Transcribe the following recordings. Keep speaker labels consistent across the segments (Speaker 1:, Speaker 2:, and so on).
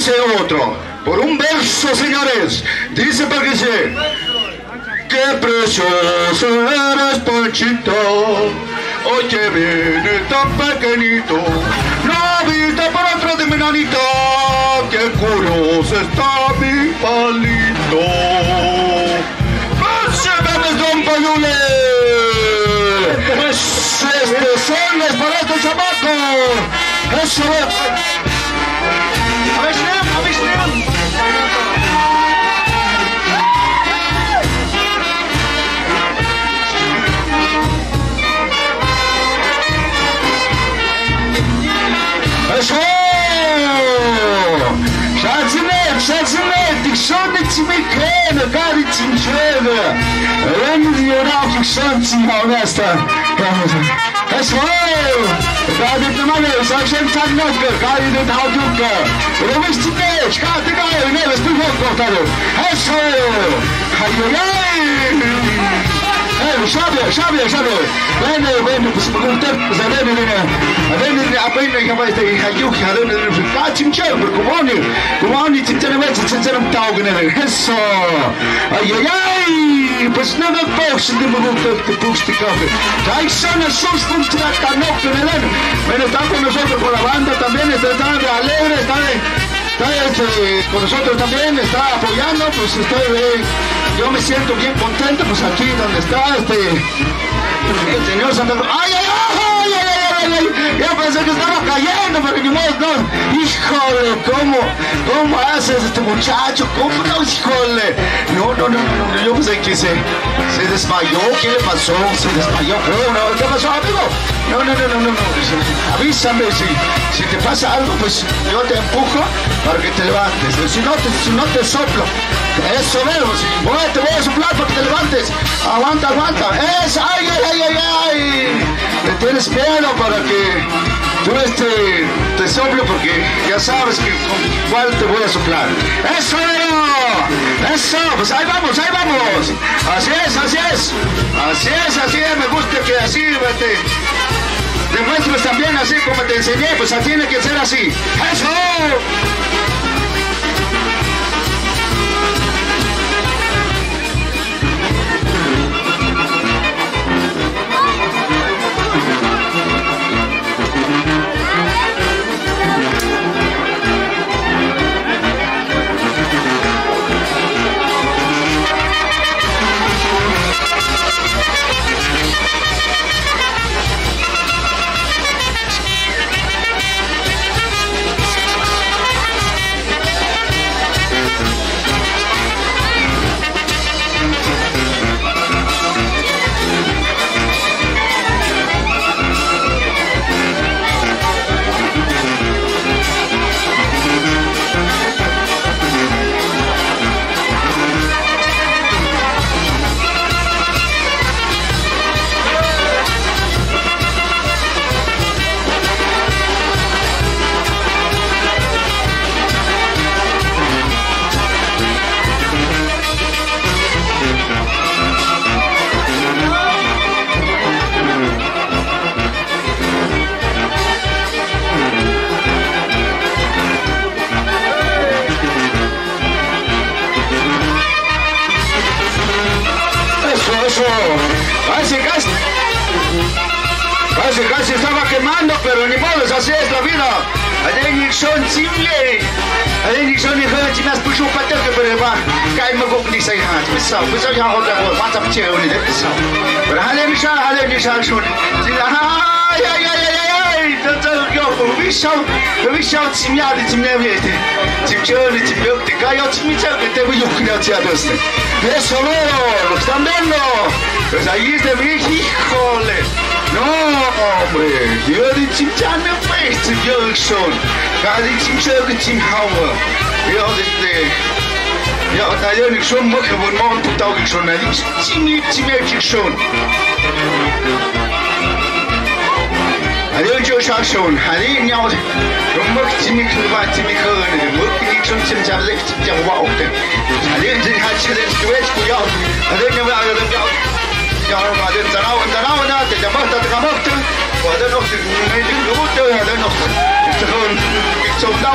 Speaker 1: Dice otro, por un verso, señores, dice porque sí. Qué precioso eres, Panchito, hoy que viene tan pequeñito, no viste por otro de mi nanita, qué curioso está mi palito. ¡Pásame, don Payule! Pues son es para este chamaco. Eso es. Eso! Шацинет, тикшонный тимикен, гадит тимчега. Ренди тикшон тимаунаста. Eso! Гадит намале, сакшен тагнатка, гадит таудюка. Ровистинеш, катыгай, невес пивот ковтару. Eso! Ай-яй-яй! Шабе. Bueno, pues usted, pues a ver, apenas я weiß, der Hayuk, я Chimchel, como они цинцером таугнер. Eso. Ай-яй-яй! Pues no me puedo de momento que puste café. Hay zonas sus puntos de canopio, bueno, está con nosotros con la banda también, está alegre, está con nosotros también, está apoyando, pues yo me siento bien contento, pues aquí donde está el señor Santa Cruz. ¡Ay! Ya pensé que estaba cayendo, pero ni modo, no. Híjole, ¿cómo haces este muchacho? ¿Cómo no, híjole? No, yo pensé que se desmayó. ¿Qué le pasó? Se desmayó, no. ¿Qué pasó, amigo? No. Avísame, si te pasa algo, pues yo te empujo para que te levantes. Si no te soplo. Eso vemos. Te voy a soplar para que te levantes. Aguanta. Eso, ay. Me tienes miedo para que tú te sople porque ya sabes que con cuál te voy a soplar. Eso, pues ahí vamos. Así es, me gusta que así demuestres también así como te enseñé, pues tiene que ser así. Eso. Casi estaba quemando, pero ni modo, así es la vida. Allá son simple. Allá son ni joder, si me has puesto un patel que por el bar. Cae me con ni se ha, pues ya otra cosa, más a pichar ni de eso. Pero allá ni son. Ay, tanto yo, вышел семья, семья вместе. Девчонки, тебе кая семья, que te voy a cuidar a todos. Eso no, lo están viendo. Pues ahí es de mi híjole. No, hombre, yo de chimchana pues, yo son. Cada chimchana que chimhawa. Я таёник шон мохе вон мон путаугик шон надик чимечик шон. Алё жошак шон. Али няу роммок чимик хва чимик хане. Мокник шон чимчаблек чимчава окте. Али жин хачилен стуэч куя. Али няу али няу. Я ромаден зарау на те jamахта وهذا نقطة نقطة هذا نقطة تكون صوت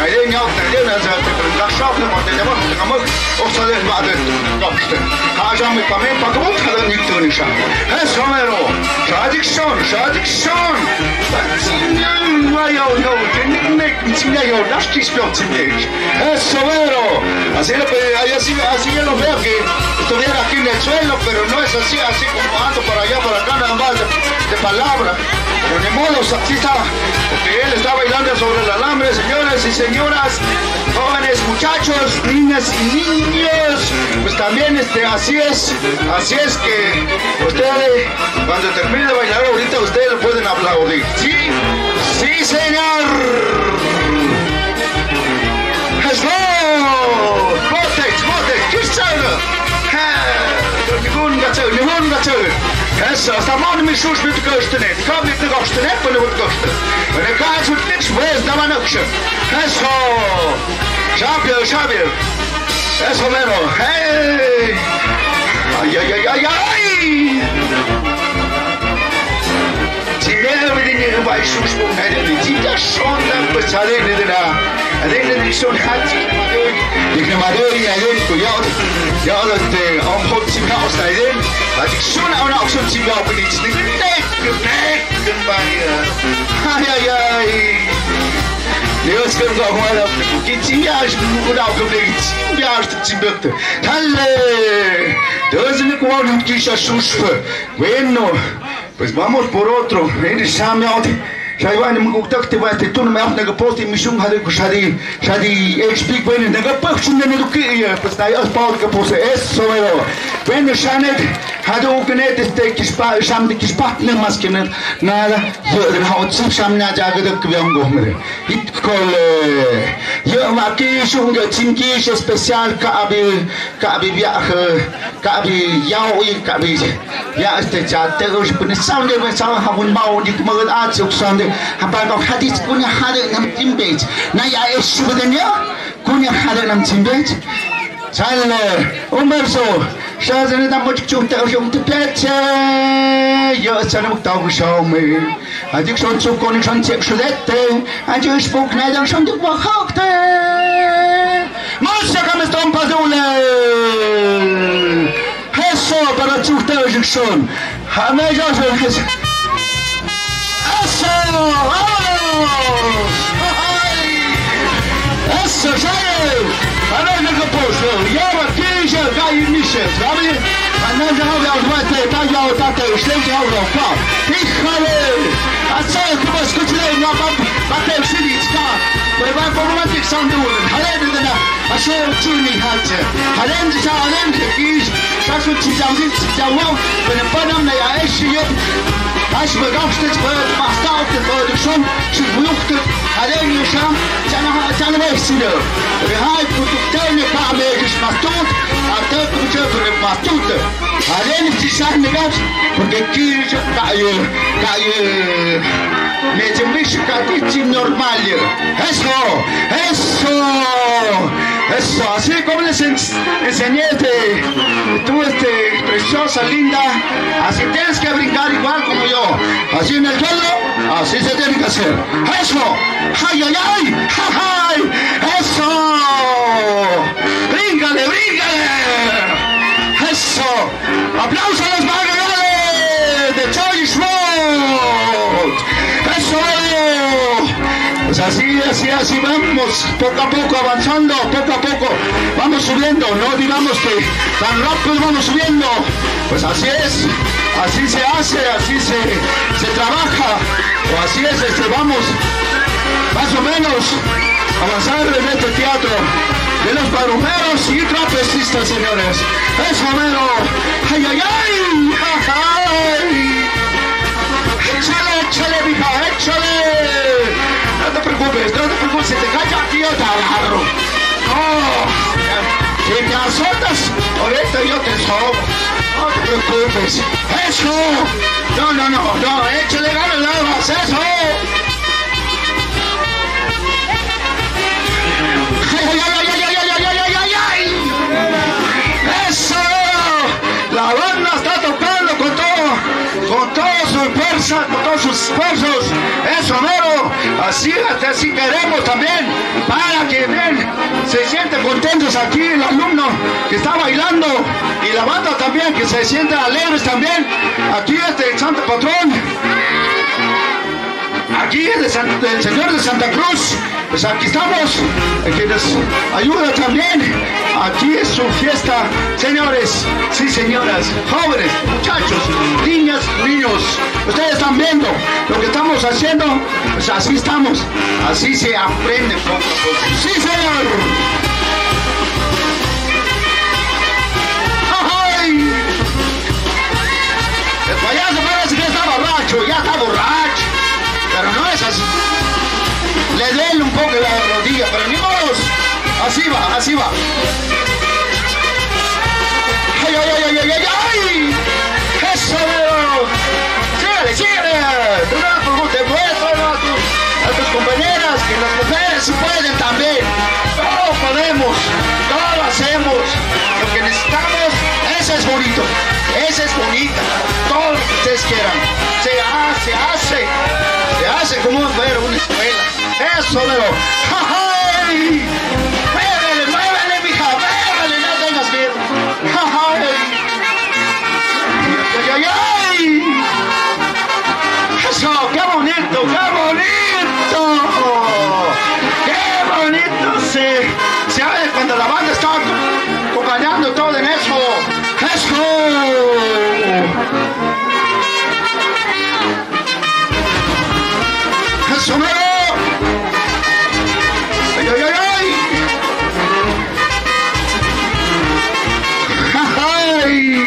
Speaker 1: عيدين يوم عيدين هذا تكون الشاف لما تجمع تجمع أوصل بعد نقطة حاجة من كمان بقول هذا نقطة نشان هس كمانو شادك شون ما يو تنك تسمع يو داش تسمع تسمع هس كمانو así yo lo veo que estuviera aquí en el suelo, pero no es así como ando por allá, por acá, nada más de palabra. Pero ni modo, así está, porque él está bailando sobre el alambre, señores y señoras, jóvenes, muchachos, niñas y niños, pues también así es que ustedes, cuando termine de bailar ahorita, ustedes pueden aplaudir. Sí, sí, señor. Nivån gatsöver. Hessa, staman med sjus med kusten. Kom lite gosten på något kusten. Men det kan så niks väs där man också. Hessa. Shabir. Hessa meno. Hej. Aj. Timer med din vai sjus på här det tita sonda på salen det där. Det är sån hatt. Det madori igen på jag. Jag det om hot sig kaos där igen. Att såna och också sig jag på lite nej bara. Aj. Det ska gå hålla kittias och av det jag tibukte. Halle. Det är inte kvar att kisha suspe. Bueno, pues vamos por otro. En Samuel Shaiwan muktak va te tu no me apna ga posti mishung hade ku shadi explic bene daga pakshun ne duki pues dai as paul ka pose eso vero bene shanet hade uknet este kispa sham de kispat ne maskene nada den haut sip sham na jaga de kvyam gohmere hit kol yo ma ki shung de chimki special ka abi bia ka abi yao ka abi ya este chat te us pun sound de sa hamun mau dik magat at suk sound Habang hadis punya hari nam timbej, na ya esu bedanya punya hari nam timbej. Salah, umar so, shazane tam macam cuta orang tu pelajar, ya sana tahu bersama. Adik son cukon son cek sudah, adik spuk nadang son tu bahak te. Masa kami stompa dulu. Heso para cuta orang son, hame jauh kes. Essa já é! Olha que posto! E agora quem já cai nisso, sabe? Mas não já vai ao vai ter, tá já tá ter, estende ao local. Híjole! Assim que você escuta na bater city ska. Vai para uma ficção do mundo. Halendo da achou tuni halte. Halendo já halendo que já sou já não, quando panam na é cheio. Als we gangsters worden, maar staat het worden zo'n vluchten, alleen je samen, zijn we echt zien. We hebben het kleine paar meisjes maar tot, maar dat moet je voor maar tot. Alleen is die zijn de gast, want ik kies ga je met een beetje katitie normaal. Eso, así como les enseñé, tú preciosa, linda, así tienes que brincar igual como yo, así en el suelo, así se tiene que hacer. Eso, ay, eso, bríncale, eso, aplausos a los magrebales de Choy Road, eso. Pues así vamos, poco a poco avanzando, poco a poco vamos subiendo, no digamos que tan rápido vamos subiendo, pues así es, así se hace, así se trabaja, o así es, vamos más o menos avanzando en este teatro de los barumeros y trapecistas, señores. Eso mero, ay, échale, mija, échale. No te preocupes, si te cae aquí yo te agarro. No, si te azotas, ahorita yo te sobo. No te preocupes. Eso. No, échale ganas, nada más, eso. Eso. La banda está tocando con todo su fuerza. fuerzas, por todos sus esfuerzos. Eso, mero. Así queremos también, para que ven, se sienten contentos aquí el alumno que está bailando y la banda también, que se sienten alegres también. Aquí el santo patrón, aquí el Señor de Santa Cruz, pues aquí estamos, que nos ayuda también. Aquí es su fiesta, señores, sí señoras, jóvenes, muchachos, niñas, niños. Ustedes están viendo lo que estamos haciendo, pues así estamos, así se aprende poco a poco. Sí señor. ¡Ay! El payaso parece que está borracho, ya está borracho, pero no es así. Le duele un poco la rodilla, pero ni modos. Así va, así va. ¡Ay, ay, ay, ay, ay, ay! ¡Eso! ¡Síguele, síguele! Te muestro a tus compañeras que las mujeres sí pueden también. Todo podemos, todo lo hacemos. Lo que necesitamos, eso es bonito. Esa es bonita. Todo lo que ustedes quieran. Se hace como ver una escuela. Eso, pero. ¡Ay! ¡Muévele, mija! ¡Muévele! No tengas miedo. ¡Ay! ¡Ay, ay, ay! ¡Eso! ¡Qué bonito! ¡Qué bonito! ¡Qué bonito! Se ve cuando la banda está acompañando todo en eso. ¡Eso! ¡Eso, mero! ¡Ay, ay, ay, ay! ¡Ay!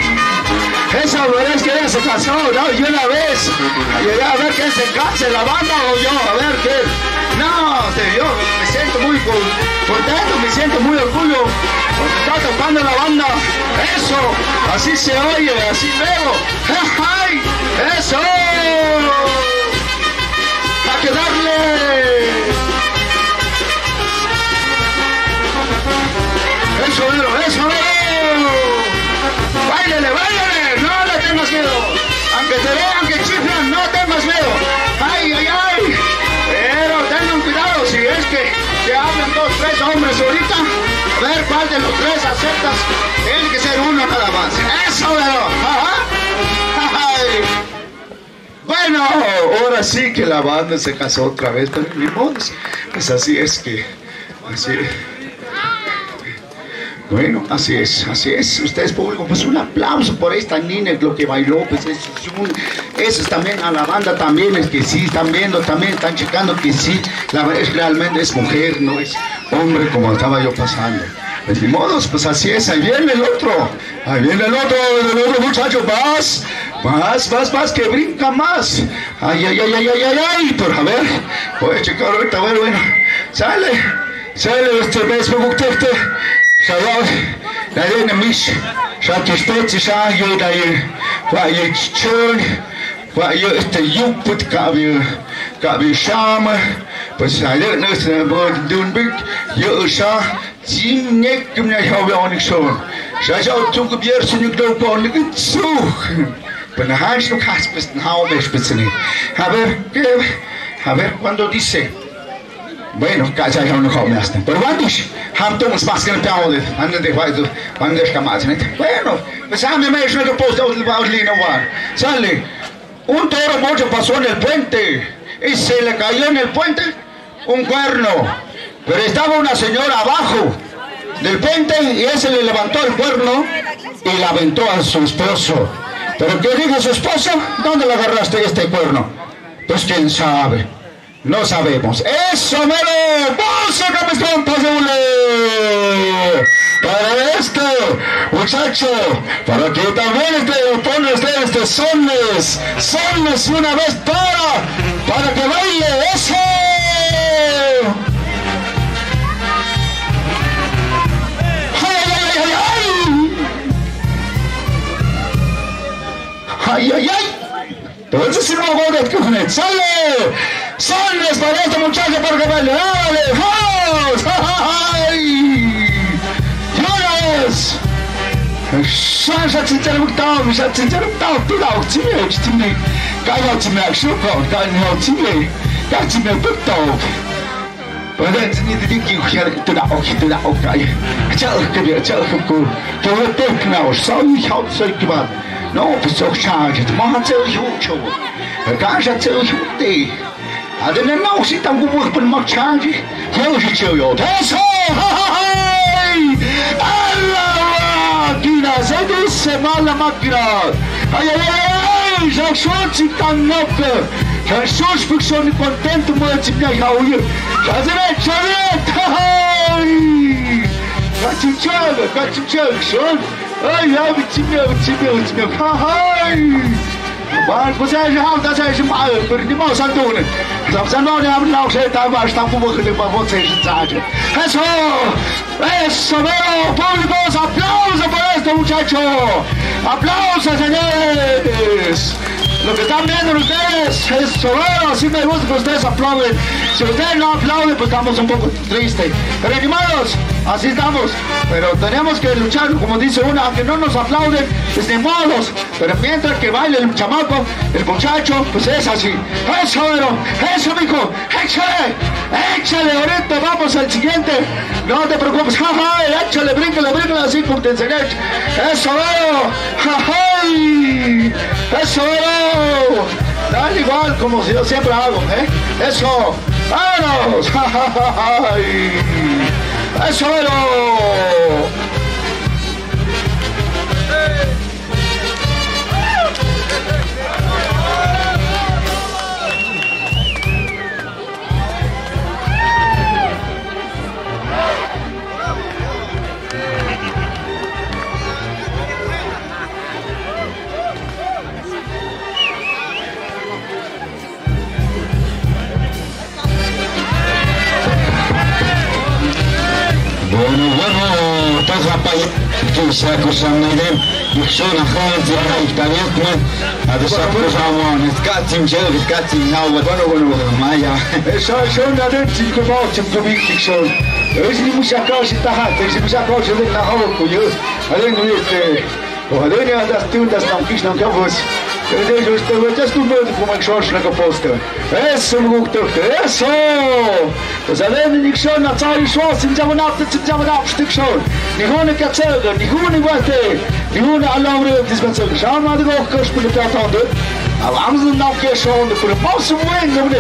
Speaker 1: Esa vez que ella se casó, ¿no? Y una vez llegué a ver que se case la banda o yo, a ver qué. No, yo me siento muy contento, me siento muy orgulloso porque está tocando la banda. Eso, así se oye, así luego. ¡Ay! ¡Eso! ¡A que darle! ¡Eso, mero! ¡Eso, mero! ¡Báilele, báilele! ¡No le tengas miedo! Aunque te vean que chiflan, no tengas miedo. ¡Ay, ay, ay! Pero tengan cuidado, si es que te hablan 2, 3 hombres ahorita, a ver cuál de los 3 aceptas. Tiene que ser uno nada más. ¡Eso, mero! ¡Ajá! ¡Ay! Bueno, ahora sí que la banda se casó otra vez, pero ni modo. Pues así es que... Así... Bueno, así es, así es. Ustedes, público, pues un aplauso por esta niña, lo que bailó, pues eso es también a la banda también, es que sí, están viendo también, están checando que sí, realmente es mujer, no es hombre como estaba yo pasando. Pues ni modos, pues así es, ahí viene el otro muchacho, vas, que brinca más. Ay, ay, ay, ay, ay, ay, ay, pero a ver, voy a checar ahorita, a ver, bueno, sale este mes, me gusta este. La de mis, satisfecho ya yo da vaya chichón, vaya yuput cabe shama, pues ayer no se de un big, yo ya sin nek me habe auch nicht schon. Ya tu gebier sin yo con nicht zu. Pero la hans no has pues no me especially. A ver cuando dice. Bueno, casi ya no come hasta. Pero antes, hamtamos más que el peor de, antes de cuando escamás, ¿no? Bueno, pues a mí me es que post sale. Un toro mucho pasó en el puente y se le cayó en el puente un cuerno. Pero estaba una señora abajo del puente y ese le levantó el cuerno y la aventó a su esposo. ¿Pero qué dijo su esposo? ¿Dónde le agarraste este cuerno? Pues quién sabe. No sabemos. ¡Eso, mero! ¡Música, mis compas! Para este muchacho, para que también pone usted sones una vez para que baile. ¡Eso! ¡Ay, ay, ay, ay! ¡Ay, ay, ay! Entonces si no goles con el sale para este muchacho para que baile. ¡Dale! ¡Vamos! ¡Ay! ¡Jonas! Ya sinceramente, cái họ chỉ mẹ số còn cái họ chỉ mẹ bước đầu và đây như thế kiểu kia từ đạo cái chợ cái việc chợ phục vụ tôi biết nào sau học xây cái bạn nó phải số xa thì mà chợ hữu châu cái chợ hữu tỷ à thế nên nó sẽ tăng cũng một phần mặc xa chứ hiểu gì chợ rồi thế sao Allah kina zedi semala makina ai já sorte tăng nộp já sorte ficção contento mas minha gaúcha já zé já chimchega son ai ai chimchega ai bạn có sẽ học ta sẽ chim ai ở đi mau sang tu này làm sao nó làm lao sẽ ta vào ta cũng không được mà vô sẽ ra chứ eso veo públicos aplausos por esto muchachos aplausos señores lo que están viendo ustedes es sobero, así me gusta que ustedes aplauden. Si ustedes no aplauden, pues estamos un poco tristes. Pero animados, así estamos. Pero tenemos que luchar, como dice una, aunque no nos aplauden, pues de modos. Pero mientras que baile el chamaco, el muchacho, pues es así. Eso, pero, eso, mijo, échale, ahorita vamos al siguiente. No te preocupes, jaja, échale, bríncale así como te enseñé. Eso, pero, jaja, eso, pero. Dale igual como yo siempre hago, Eso, vámonos, eso,
Speaker 2: Bueno, estás rapaz, tu saco samneden, yksona khanzi aytavetme, adesapos amon, skatim jel, skatim nawa, bueno, maya.
Speaker 1: Eso na dentro que volta para mim que sou. Hoje não me sacou se tá rato, hoje me sacou se ele na rua com eu. Além disso, o além das tundas não quis não que eu fosse. Eu deixo este just do mundo como que na caposta. Eso me gusta, eso. Os além de que na tsari shos, sinjama na stik shon. Nihone que tselga, nihone wate, nihone alomre dispenser. Shama de go kurs por platando. Vamos não que shon por posso wingo.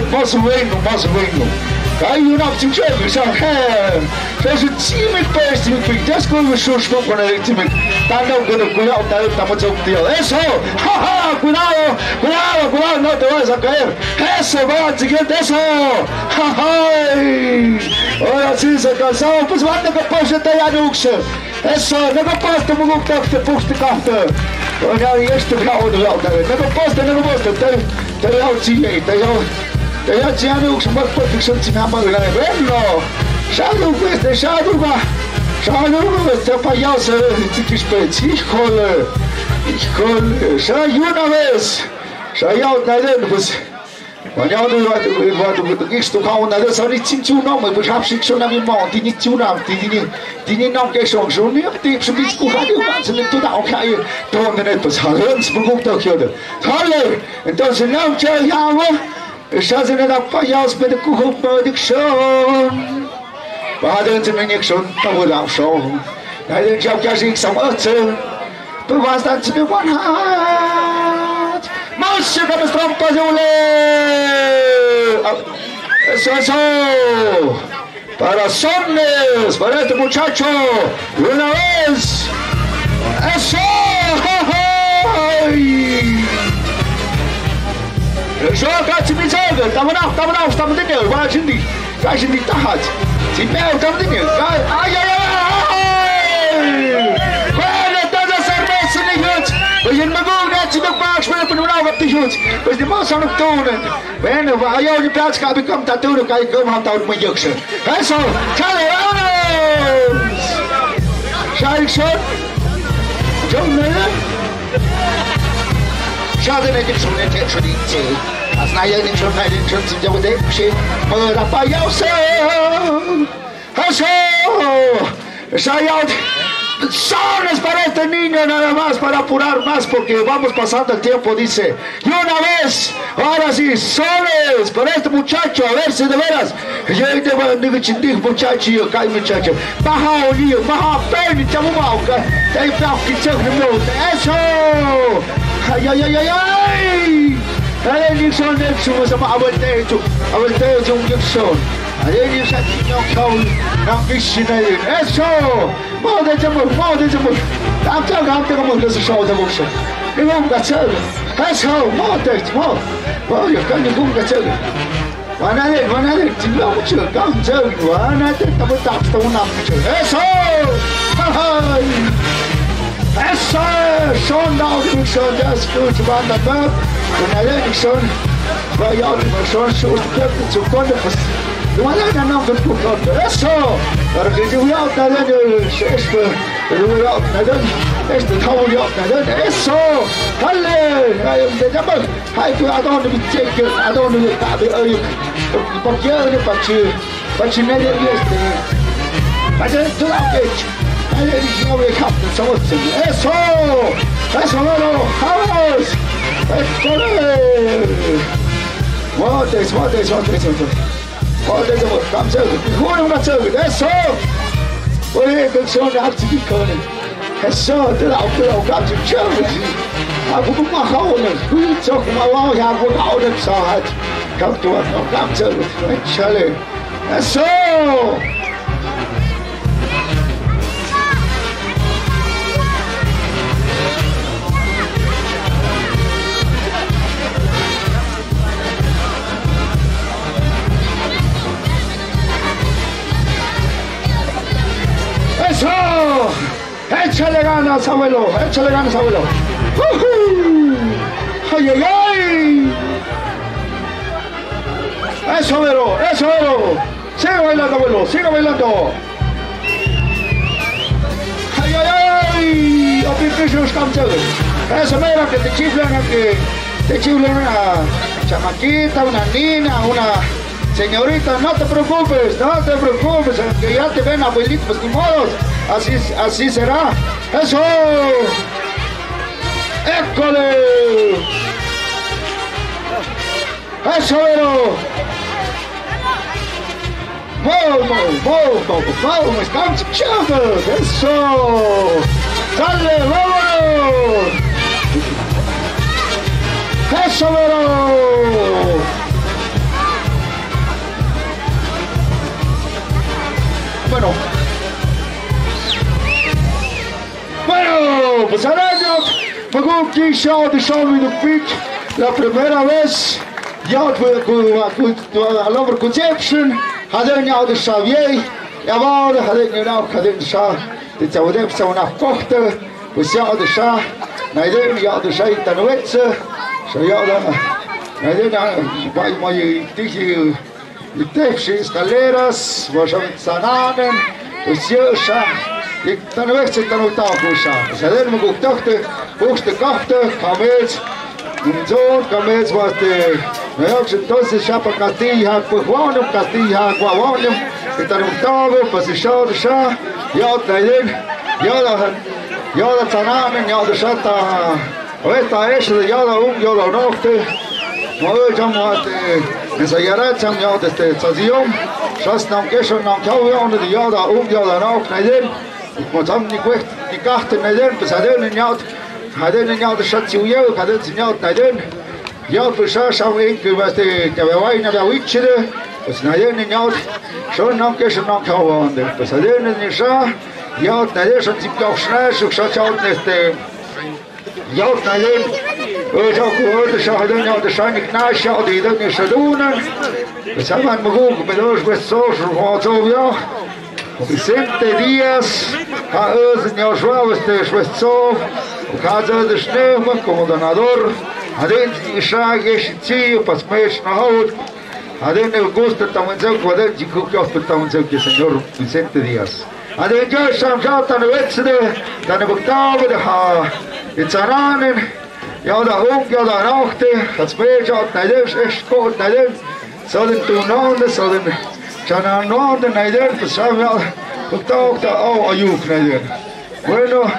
Speaker 1: Aí eu não tinha chego, já fez o time que parece que foi das coisas que eu com ele time. Tá não cuidado, tá muito difícil. Isso, cuidado, não te vais a cair. Isso, vai seguir isso. Olha assim se cansou, pois vai que pode ter a luxa. Isso, não pode ter muito que posto carta. Olha este grau do lado, não posso, tem altinha, tem já tinha no que mais pode ser tinha mais grande, velho. Já não este palhaço que espécie, escola, já uma vez, já eu na dentro, pois, quando eu vou que estou com na dentro, só nem tinha não, mas já fiz que na minha mão, tinha não que são junho, tem que subir com rádio, mas nem tudo ao cair, tô nem pois, antes me contou que eu, olha, então se não tinha já se não palhaço para que o pode show, para dentro nem que show, tá vou dar show, aí já que a gente são outros, tu vais dar te meu one heart, mas chega para fazer eso, para Sonnes, para este muchacho, una vez, eso, Eso, kaç bin çağır, tamam, dinliyor, bana şimdi tahat, şimdi tamam dinliyor, ay, böyle tadı sarmasını göç, hoje me vou net no baixo, mas não dá para juntos, pois de moça não tona, bueno, vai eu de pratos cabe como tá tudo, cai como tá o meu jogo, isso, tchau, Şarkışın, canları, şadın edip sonra tekrar içi. Aslında yayın şunların şunsun cevap bir şey. Mıra payavsın, haso, şayad, Sones para este niño nada más, para apurar más, porque vamos pasando el tiempo, dice. Y una vez, ahora sí, sones para este muchacho, a ver si de veras. Yo te voy a decir, muchacho, yo cae muchacho. Baja un niño, baja pen, chamo mauca. Te pau que se eso. Ay, ay, ay, ay, ay. Ay, Nixon, Nixon, sama awal tejo yung Nixon. Ay, yung sa tinyong kaul ng kisinayin. Eso! Maude mo. Amta mo sa show da boxa. Yung gatsal. Eso, maude mo. Boy, kan yung gatsal. Wanale, tingnan mo siya. Gatsal, wanale, tapos na mo. Eso! Hay! Eso! Son now Nixon, das gut waren da. Und alle Nixon, weil ja schon so zu konnte. Wala na nang gagpukot. Eso! Para que yo voy a dar este tawul yok neden? Eso! Halle! De zaman haytu adon bir çeker, adon bir tabi ayıp. Bakıyor Paçı ne diyor işte? Paçı tutak geç. Halle bir şey oluyor kaptı savunsun. Eso! Eso no! Havas! Motes. Olha, vamos jogar. Vamos jogar. É só. Olha, que só dá de bicar. É só de lá o gato de chão. A vou com a roda. Só com uma lá já vou dar outra só. Canto não vamos jogar. É chale. É só. Échale ganas, abuelo, échale ganas, abuelo. ¡Ay, ay, ay! Eso, Vero. Sigue bailando, abuelo, sigue bailando. ¡Ay, ay, ay! Opificio escamchado. Eso, mira, que te chiflan una chamaquita, una niña, una señorita. No te preocupes, que ya te ven, abuelito, pues ni modo. Así será. Eso. ¡École! Eso, Vero. Vamos, estamos chavos. Eso. Dale, vámonos. Eso, Vero. Bueno, pues ahora Paguki show de show in the pitch. La primera vez ya al over conception hadden jou de Xavier. Ja, we hadden nou hadden de Xa. Dit zou het even zo'n afkochten. We zouden de Xa. Nee, dan ja de Xa in de wetse. Zo ja dan. Nee, dan bij mij tegen de tepsi escaleras. We zouden sananen. We zouden ik dan weg zit dan ook tafel staan. Ze hadden me ook dachten, hoogste kachten, kamels, mijn zoon, kamels was de, nou ja, ze tossen schapa Castilla, gewoon op Castilla, gewoon ik dan ook tafel, pas ik zou de scha, ja, dat sanamen, ja, de schata, weet dat ja, dat nochte, maar we gaan wat, en ze jaren zijn, ja, dat is station, schas nam gestern nam tafel, ja, dat nog, nee, ik moet hem niet weg, die kachten naar den, dus hadden een jaar de schatje hadden ze niet naar den, ja, precies zo één was de wij naar de witcher, dus naar den een jaar, zo nam gestern nam tafel, dus hadden een jaar, ja, naar den zijn ze ook snel, zo schat out net, ja, naar den, we zo gehoord, zo hadden ja de zijn ik naast jou die dat niet zo doen, dus hebben we ook met ons met zo ja. Vicente Díaz, señor Suárez de Schwetzov, casa de Schneemann, como donador, adén Ishague, Shitzillo, Pasmech, Nahaut, adén Augusto Tamanzau, adén Jikukios Tamanzau, señor Vicente Díaz. Adén ya Shamshat, an Wetzde, dan Buktabe, de Zaranen, ja da Nachte, Pasmech, Nadem, Eshkot, Nadem, Soden Tunande, Soden. Zijn er nog de Nederland, dus zijn we al getauwd, oh, Ajoek Nederland. Bueno,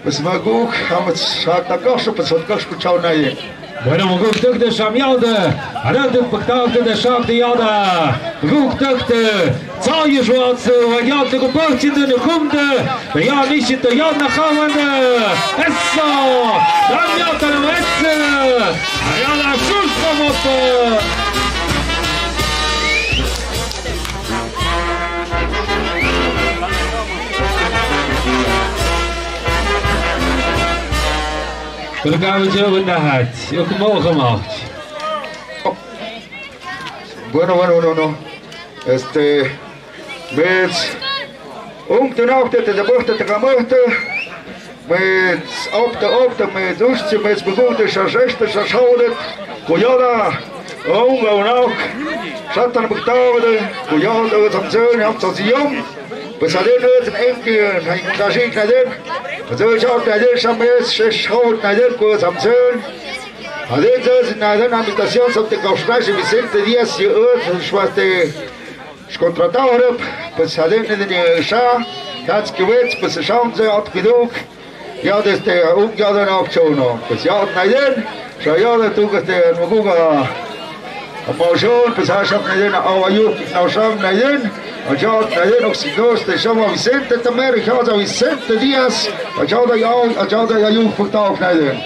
Speaker 1: pues maguk, vamos a atacar, pues a escuchar nadie.
Speaker 3: Bueno, maguk tuk de Shamjade, en de spektakel de Shamjade, maguk tuk de Zaujezwatse, wat ja te gebracht in de Gumde, de ja niet de ja naar Gawende, Esso, dan ja te Wetse, ja naar Soesvermotte. Dan gaan we zo in de hart. Ook morgen macht.
Speaker 1: Bueno. Met de nacht de bocht te gamochte. Met op de met dus met begoede zesde zesde. Kujada. Nou. Satan betaalde. Kujada het om zo'n had tot jong. We zullen het een keer gaan zien naar dit. We zullen naar dit samen schoot naar dit koers om zo'n. Dit is een habitación op de Costa Vicente Díaz y contratado heb, pues adentro de Scha, das gewetzt, pues schauen Sie hat genug. Ja, das der Umgaben auch schon noch. Pues ja, nein, so ja, da tut es der Muguga. Aber schon, pues hast du nicht auch noch schauen nein. Und ja, nein, noch sie los, der schon mal Vicente Tamer, ich habe Vicente Díaz, und ja, da ja Jungfurt auch nein.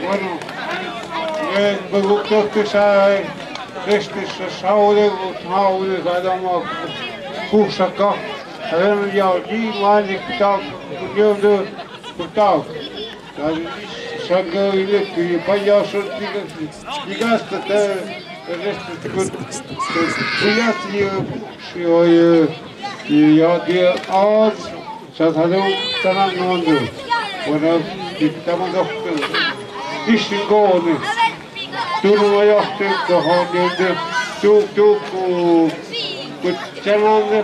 Speaker 4: Bueno, me gustó que sea saude, cada uno puxa acá. A ver, ya allí, más de cuidado, yo de cuidado. Saca y le que payaso, digas que el resto y ya de odds, se salió tan andando. Bueno, estamos dos. Ishingone, Turmayachte, Gehande, mit Channel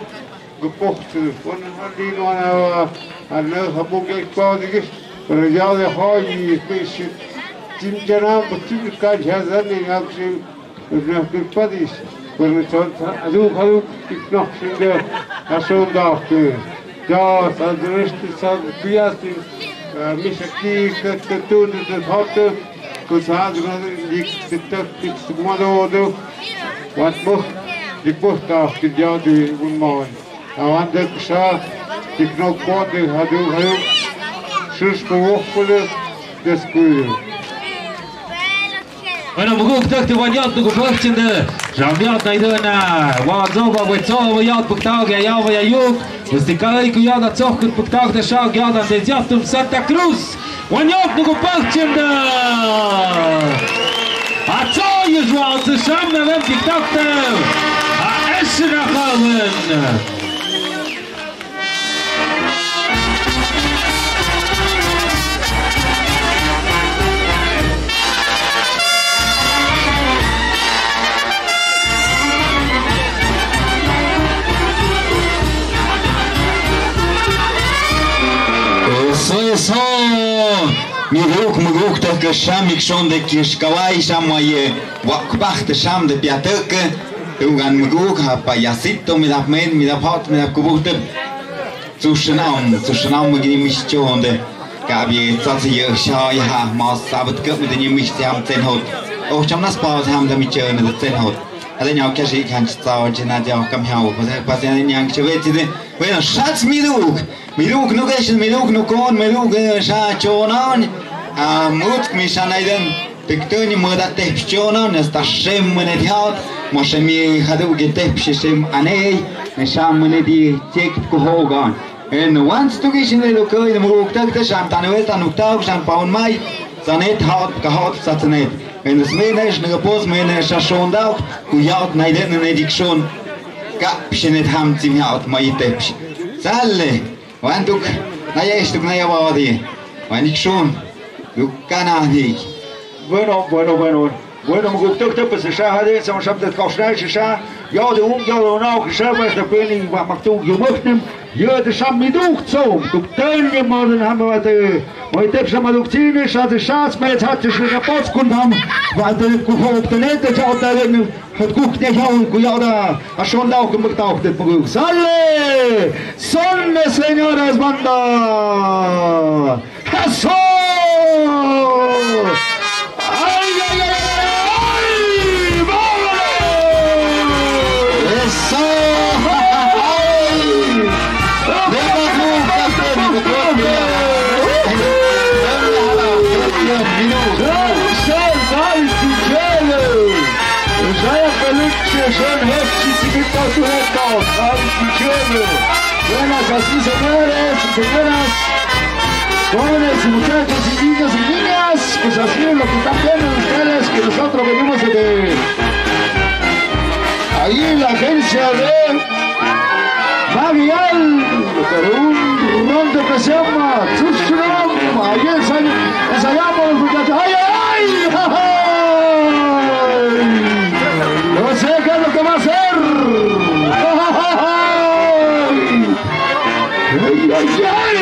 Speaker 4: gepocht. Von Handino an Hamburg Quadig, und ja, der Hoi, bisschen Tim Janam, but you can't have any action with nothing buddies. When it's on, I do noch in der Asondachte. Ja, das Rest ist an Piasti. Mich aqui que tudo de volta que sabe de que modo wat mocht die posta que já de mal a anda que já de que não pode hadu sus povos descuido.
Speaker 3: Bueno, maguk tuk de wanjat de gebrachtende, Jamjat naidena, wazova wetsova jat buktaug ja wa juk, dus die kai ku ja dat zocht buktaug de schau ja dan de jatum Santa Cruz. Wanjat de gebrachtende. A co je Zaujezwatse samen met die takte. A Essen gaan.
Speaker 2: So, maguk tak ke sham ik schon de kishkawai sham ye wakbach de sham de piatek ugan maguk ha pa yasito mit af men mit af hat mit af kubut zu schnam mit mich schon de gab ye tsatsi ye sha ya ma sabat ke mit de mich ham ten hot och cham nas pa ham de mi chern de ten hot ale nhau ke shi kan tsao jina ja kam hau pa se nyang chwe ti de bueno schatz Miluk nu geshen, miluk nu kon, miluk sha chonan. Mut mi sha naiden piktoni moda tep chonan, sta shem mene diat, mo shemi hadu ge tep shem anei, me sha mene di tek ko hogan. En once tu geshen le ko in muluk tak ta sham tanuel tanuktaug sham paun mai, zanet hat gehat satnet. En es menes ne gepos menes sha schon daug, ku jaut naiden ne dik schon. Kap shenet ham tim jaut mai tep. Salle Wantuk, naya istuk naya wadi. Wanik schon, du kanahik.
Speaker 1: Bueno, maguk tuk tuk se sha hade sam shab de kofsnai sha. Ja de nou gesabas de pening wat maktuk je mochtnem. Je de sam miduk zo. Du tönje moden haben wir de. Moi tep sam adukzine sha de schats met hat de rapports kun ham. Wat de kuhob de net de jaut da het guckt nicht an, ja da, schon auch gemacht auch das Beruf. Salle! Sonne señores, banda. ¡Eso! ¡Ay, ay, ay! ¡Ay! ¡Vámonos! ¡Eso! ¡Ay! Buenas, así señores y señoras, jóvenes y muchachos y niños y niñas, pues así es lo que están viendo ustedes, que nosotros venimos de ahí en la agencia de Magial, pero un ronde que se llama Tsushram, ahí ensayamos muchachos. ¡Ay, ay, ay! No sé qué es lo que va a hacer. ¡Ay, ay, ay!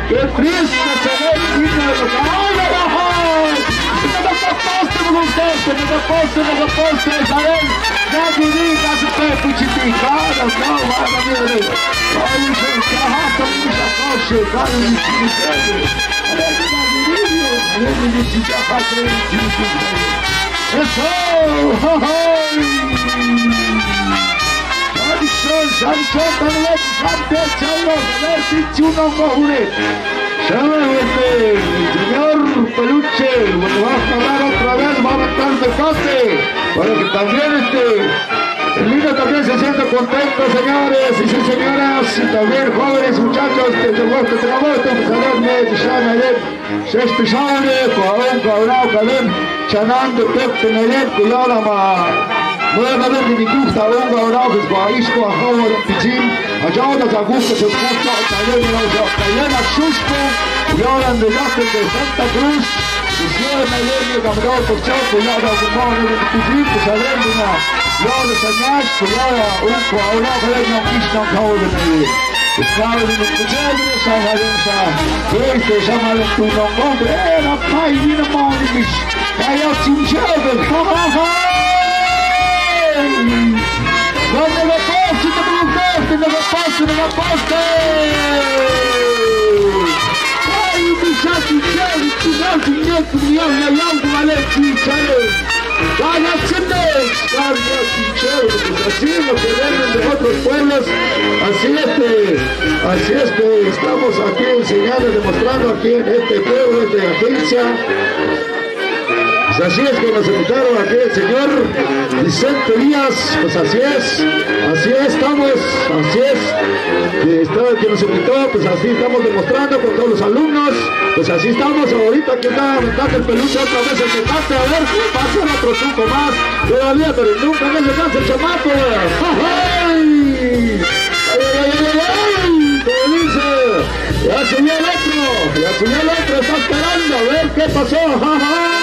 Speaker 1: ¡Qué triste se ve el niño de los... ¡Ay, ay, ay! ¡Me da poste, ¿saben? Nadie diga su pepe chiticado, no, vaya, mire. ¡Ay, se trabaja mucha cosa, vaya, mi chiticado! ¡Eso! ¡Ay! Sancho, también, Sancho, señor Peluche, bueno, vamos a hablar otra vez, vamos a estar de parte, para que también el niño también se sienta contento, señores y señoras, y también jóvenes muchachos, que te gusta, te gusta, pues a ver, me llama, se espesare, con cabrón, cabrón, chanando, te me cuidado, Bueno, de mi gusta, venga ahora, pues Barisco, a Howard, Pichín, allá donde se gusta, se gusta, Tayena, Susco, y ahora en el arte de Santa Cruz, y si ahora me viene caminado por Chaco, y ahora con mano de Pichín, pues a ver, y ahora se añade, y ahora, ahora, no quista, Howard, Estaba en el cuchillo, Samarensa, este Samarensa, tu nombre, era Pai, Nina Monimis, Kaya Chinchave, ja, ja, ja. ¡Dame la poste, dame la poste! ¡Ay, muchacho, así es lo que vienen de otros pueblos, así es que estamos aquí enseñando, demostrando aquí en este pueblo, de agencia. Pues así es que nos invitaron aquí el señor Vicente Díaz, pues así es, estamos, así es, que nos invitó, pues así estamos demostrando con todos los alumnos, pues así estamos, ahorita que está aventando el peluche otra vez el mecate, a ver, pasa otro truco más, todavía, pero nunca me se cansa el chamaco, ¡ay! ¡Ay, ay, ay, ay! Como dice, ya subió el otro, está esperando, a ver qué pasó, ¡ay!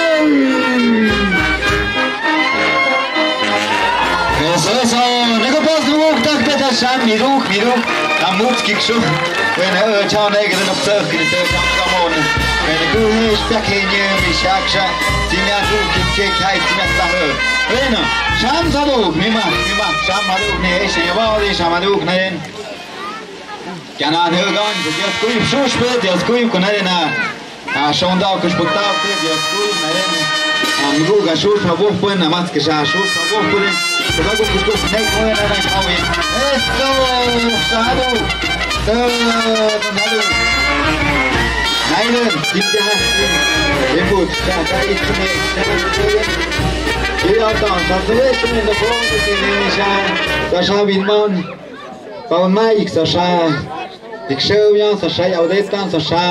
Speaker 2: Eso, nego pozdrów, tak szan, miruk, amutski krzuch, when chao negre no psach, ni to tam kamon, when kuhish pekenye mishaksha, timia duk, kai timia stahö. Bueno, sham saduk, mima, sham maduk ne, shevali shamaduk ne. Kanan högan, jag skulle shushpet, jag skulle kunna na. Shonda och spottat, jag skulle na. Amruga shur favor pues nada más que ya shur favor pues luego pues con ne pueden dar a hoy esto sado sado Naiden tipja input ya ya dan salvation in the front of the nation Sasha Binman Paul Mike Sasha Dixovian Sasha Audetan Sasha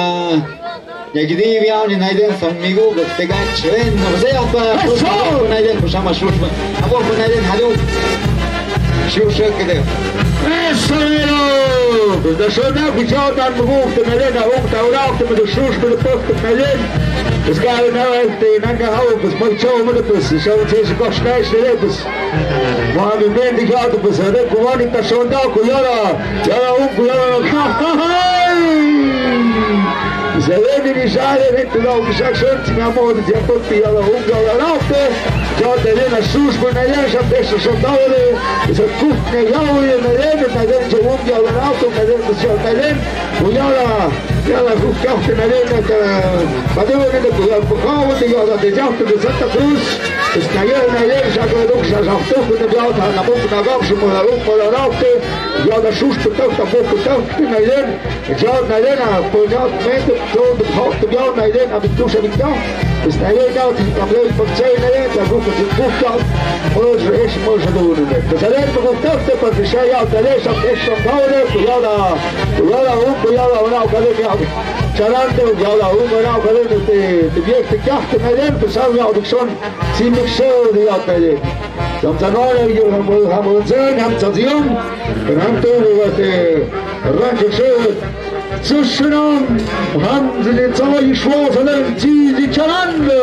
Speaker 2: Я гидив явно найден сам мигу, вот тега член, но все это просто найден, пошама шушма, а вот найден хаду, шушек где.
Speaker 1: Eso, pues de sonar escuchado tan gusto, me den a un taurao que me lo shusma de posto me den, pues cada una vez te nangahau, pues muy chau, pues yo no sé si costa este, pues mami me indicado, pues a ver cómo ni está sondado, cuidado, ya un cuidado, Se ven y salen inte de saxöntingar mot jag uppe i alla ungar rakt. Jag det den sus på när jag som det så dålig. Så kort när jag när den så ungar rakt och när den så den. Och jag kaffe när den vad det var det på kavet jag hade jag det Santa Cruz. Snajer när jag så att det också så att det jag har na boken av som på rakt. Jag där sus på på när den jag när den på jag med todo hot björn när den av tusen viktor. Snajer jag till kabel på tjejna jag går till boktal och så är det måste då det. Så det på boktal på det jag jag det så det så dåligt jag och akademia. Charante jag och akademia det bjäkte kaffe med den på så jag också sin mixer det jag det. Som tanare jag har sen han så dion. Men han tog det rancho Sushiram, Hamzini Tsai Shwazalem Tizi Charanda,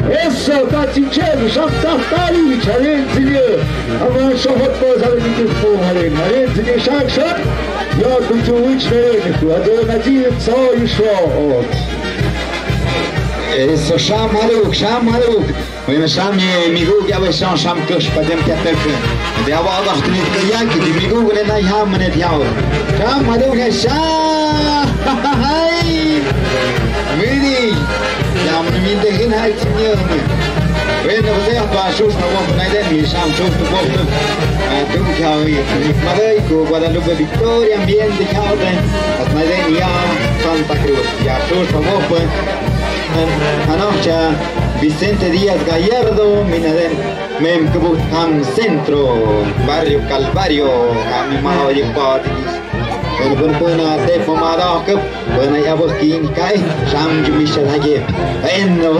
Speaker 1: Essa Tatsichel, Shantahtari, Chalenzini, Aman Shofat Bazalini Poharen, Harenzini Shakshan, Yadu Chuich Neriku, Adonati Tsai Shwaz.
Speaker 2: Så Sham Haluk. Och med Sham Migug jag vill Sham Kush på dem Katek. Det har varit lite yank, det Migug den där hamnen det jag. Sham Haluk Sham. Hej. Vidi. Ja men min det hin här till nu. Vet du vad jag bara skjuts på vår nej den Sham skjuts på vår. Du kan ju Madrid Guadalupe Victoria ambiente Calden. Att nej den ja Santa Cruz. Ja skjuts på vår. Anoche Vicente Díaz Gallardo, Minaden, Memkebut Ham Centro, Barrio Calvario, Hamimao Yipati. Walaupun pernah pemarah ke, pernah abah kini kai, Sham Jumisha lagi.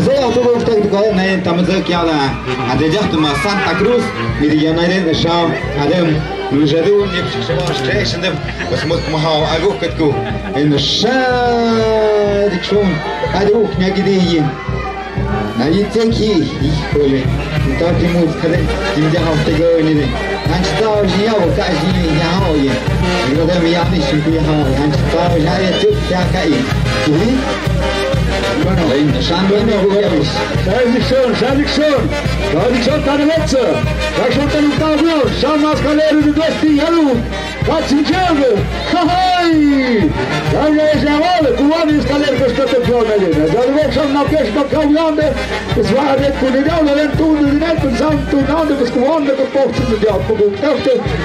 Speaker 2: Saya tu kita kita naik tamu sekian lah. Ada jatuh mas Santa Cruz, mirian naik di Sham, ada Nujadu ni sebuah station dem, semut mahal aku ketku. Sham dikshon, ada uknya gede. Naik tinggi, boleh. Kita timur keren, timur hafte go ni. Hanci tahu dia bukan sini jauh je. Kalau dah miak ni suku jauh, hanci tahu saya tu dia kai. Jadi, mana? Sambil ni aku habis. Saya tanah Metze. Saya tanah Tabio. Sama sekali di Westi Halu. Katsinjave. Hai. Saya jawab. Kuani sekali berskata jualan ni. Jadi macam nak kes nak kawan deh. Sesuatu kuliah lain tu ni nak pensam tu nak deh keskuan deh kepost tu dia. Tapi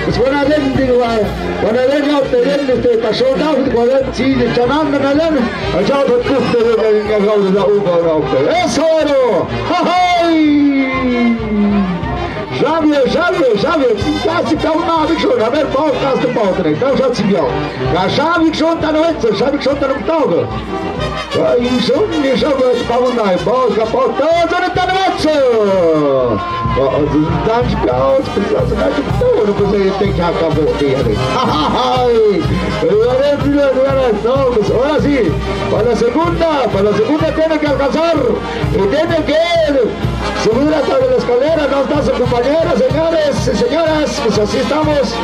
Speaker 2: sesuatu lain di luar. Wana lain yang terjadi di pasal dah kuliah sih jangan lain. Ajak betul tu yang kau dah ubah ubah. Esoro. Hai. Javier, se calma na Victor, a ver podcast do Paulo, então já se viu. Já Victor tá no outro, já Victor tá no tal. Aí já vai para o nai, boca, todo não tá no outro. Tanto que outro precisa dar de tudo, você tem que acabar aqui. Ai, ahora sí, para la segunda tiene que alcanzar y tiene que subir hasta la escalera, no está su compañero, señores y señoras, pues así estamos.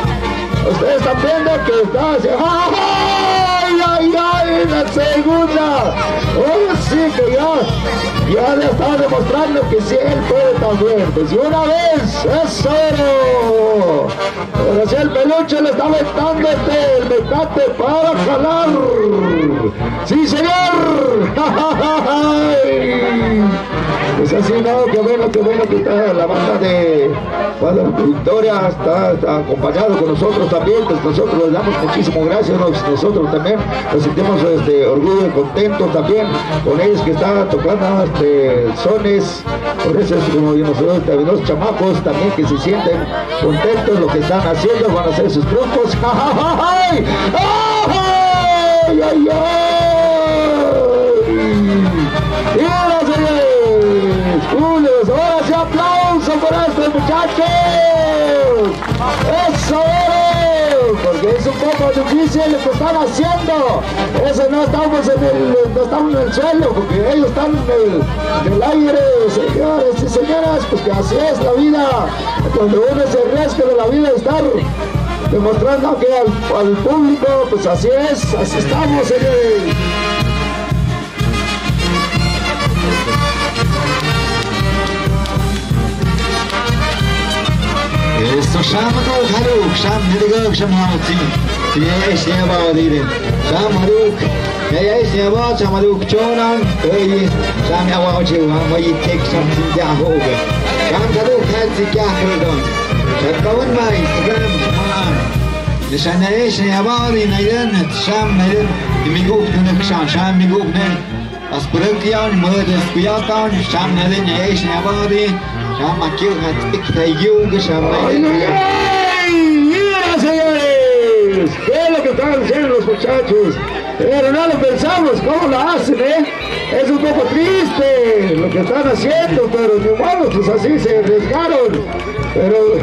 Speaker 2: Ustedes están viendo que está así. ¡Ay! La segunda. Ahora sí que ya le está demostrando que sí él puede también. Pues una vez, eso. Ahora sí el peluche le está aventando el mecate para jalar. ¡Sí, señor! Pues así no, qué bueno que está la banda de Victoria, está acompañado con nosotros también, pues nosotros les damos muchísimas gracias, nosotros también nos sentimos orgullo y contentos también con ellos que están tocando sones, por eso es como nosotros también los chamacos también que se sienten contentos lo que están haciendo, van a hacer sus trucos. ¡Ay! ¡Ay! ¡Ay! Julius, ahora sí aplauso por estos muchachos. Eso es, porque es un poco difícil lo que están haciendo. Eso no estamos en el suelo, porque ellos están en el aire, señores y señoras, pues que así es la vida, donde uno se arriesga de la vida estar demostrando que al público, pues así es, así estamos en el Eso sham go haruk sham nidig sham hauti. Yes ya baudi. Sham haruk. Yes ya ba sham haruk chonan. Ei sham ya wa chu ha mai tek sham tin ja hoge. Sham haruk hat si kya kردon. Shakawan mai Instagram man. Nishana yes ya baudi naiden sham naiden. Miguk nek sham miguk nek. As pergian merdes kuyatan sham naiden yes ya baudi. Sham aquí
Speaker 1: ¡Mira, señores! ¿Qué es lo que están haciendo los muchachos? Pero no lo pensamos, ¿cómo lo hacen, Es un poco triste lo que están haciendo, pero ni modo, pues así se arriesgaron. Pero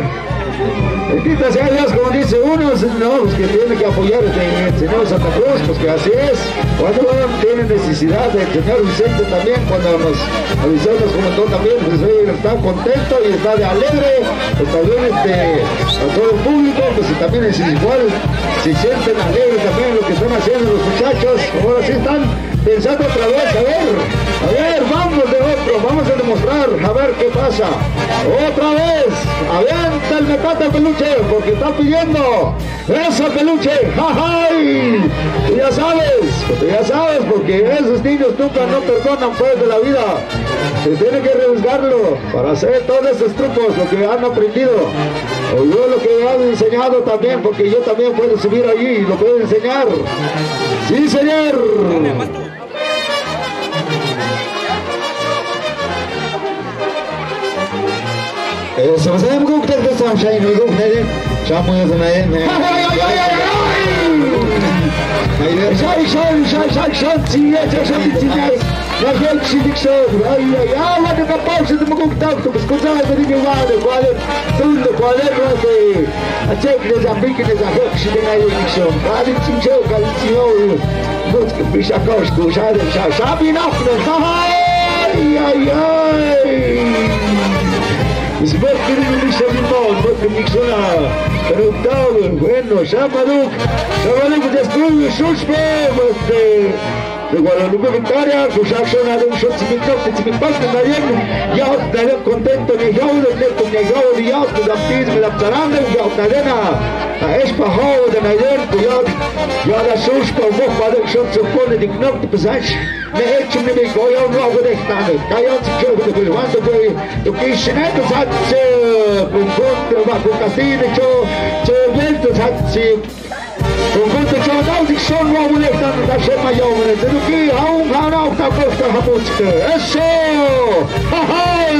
Speaker 1: bendita sea Dios, como dice uno, no, pues que tiene que apoyar el Señor Santa Cruz, pues que así es. Cuando uno tiene necesidad del Señor Vicente también, cuando nos avisó, nos comentó también, pues hoy está contento y está de alegre, pues también a todo el público, pues también es igual, se sienten alegres también lo que están haciendo los muchachos, ahora sí están pensando otra vez, a ver, vamos de otro, vamos a demostrar, a ver qué pasa, otra vez, avienta el mecate peluche, porque está pidiendo, esa peluche, ¡jajay! Tú ya sabes, porque esos niños nunca no perdonan pues de la vida, se tiene que arriesgarlo para hacer todos esos trucos, lo que han aprendido, o yo lo que han enseñado también, porque yo también puedo subir allí y lo puedo enseñar, sí señor.
Speaker 2: Eso se me gusta que está shine me gusta ya muy eso
Speaker 1: Shine, es porque no me sale mal, porque me suena pero bueno, Shamaduk después de Guadalupe Victoria, pues ya son a un shot sin impacto, ya estaré contento de yo, de ya, de la pizza, de la taranda, ya cadena, a espajado de Naiden, ya la suspa, vos para el shot se pone de knop, pues me he hecho mi amigo, yo no hago de esta, callado si yo, de cuando fue, lo que hice, pues con contra, con castillo, yo, eventos, conjunto Chaudausik son Wawulektan Tashema Yomre, Teruki, Aung Hanau Takosta Hapuchke, eso, ¡jajay!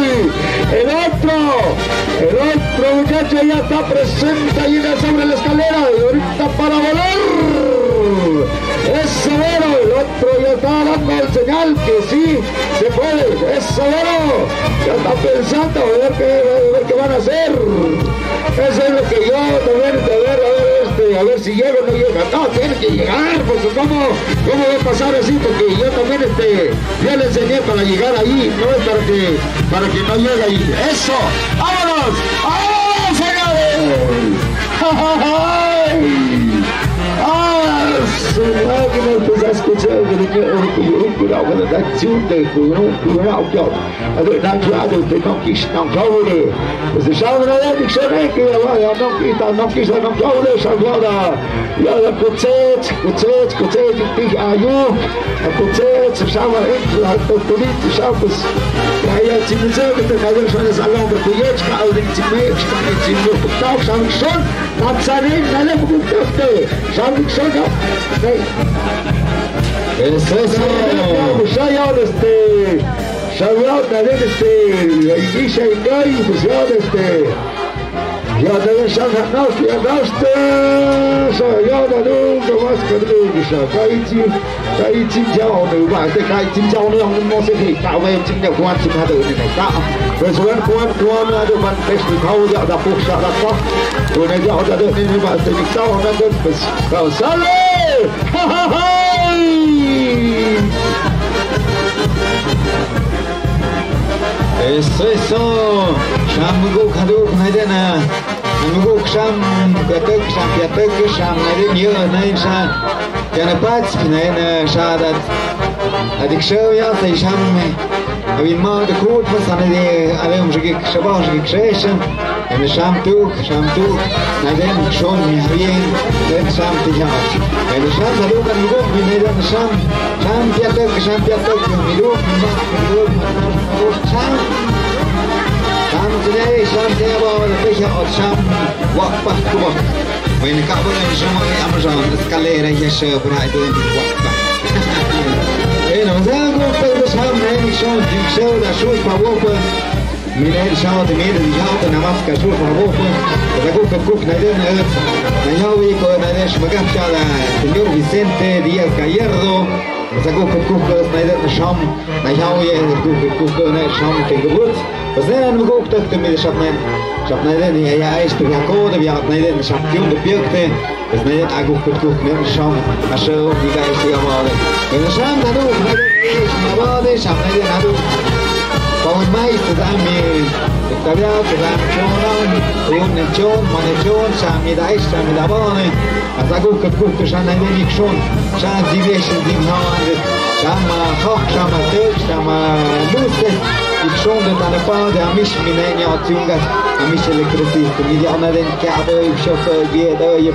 Speaker 1: El otro muchacho ya está presente ahí sobre la escalera y ahorita para volar. Eso bueno, el otro ya está dando el señal que sí se puede, eso bueno, ya está pensando a ver qué van a hacer. Eso es lo que yo también, a ver si llega o no llega. No, tiene que llegar, porque ¿cómo va a pasar así? Porque yo también ya le enseñé para llegar ahí, no es para que no llegue ahí. ¡Eso! ¡Vámonos! ¡Vámonos, señores! ¡Ah! Su máquina pues ha escuchado un curado de la acción de un curado que a ver, de no quiso, no cabe. Pues de sábado de diccionario que no quiso, no cabe, salvada. Ya la kucet, dich ayu, a kucet, sábado, la autoridad, sábado, ja civilizacja, que te cae schon das Allah und der jetzt auch den Zimmer, ich kann schon, hat seine alle Produkte, schon
Speaker 2: Eso.
Speaker 1: Ja, dat is aan het naast, ja, dat doen we wat kunnen doen, zo. Kan je zien jou nu, maar dat kan je zien jou nu, dan moet je niet, nou, we zien jou gewoon zien hadden we niet, nou, we zullen gewoon naar de van best niet houden, ja, dat boek staat dat toch, toen ik jou dat ook niet, maar toen ik zou met het, dus, nou, salut, ha ha ha.
Speaker 2: Eso, Sham Guk Haduk Nadena, Guk Sham Gatuk Sham Yatuk Sham Nadin Yu Nain Sham Janapats Nain Shadat Adik Show Yat Sham Avin maar de koot was aan de alleen maar ik sabah ik kreeg en de shampoo na den schon mir bien den shampoo ja en de shampoo ook aan de wie nee dan shampoo mi do today shampoo about the fish of shampoo walk back to walk when the cabo in some Amazon escalera yes but I don't walk back en ons aankomt de shampoo en schon die zo daar zo verwopen Minel shout the middle shout na maska shur farbofu da kuk na den na yawi ko na desh magaf shala señor Vicente Díaz Gallardo da kuk na den sham na yawi kuk na sham te gebut was dann kuk tak mit shapnen den ja ist ja kode wir hat den champion de pirkte was na den kuk na sham asho die guys ja mal in sham da do na bade sham na den Con mai từ ra mi từ ra chôn yon ne chôn mà ne chôn sa mi da bao này ta cũng từ sa này đi chôn sa division dim hard sa mà khóc sa mà tước sa mà luste đi chôn de ta pa de amish mi ne nya tunga amish electricity mi dia na den cabo chauffeur bie de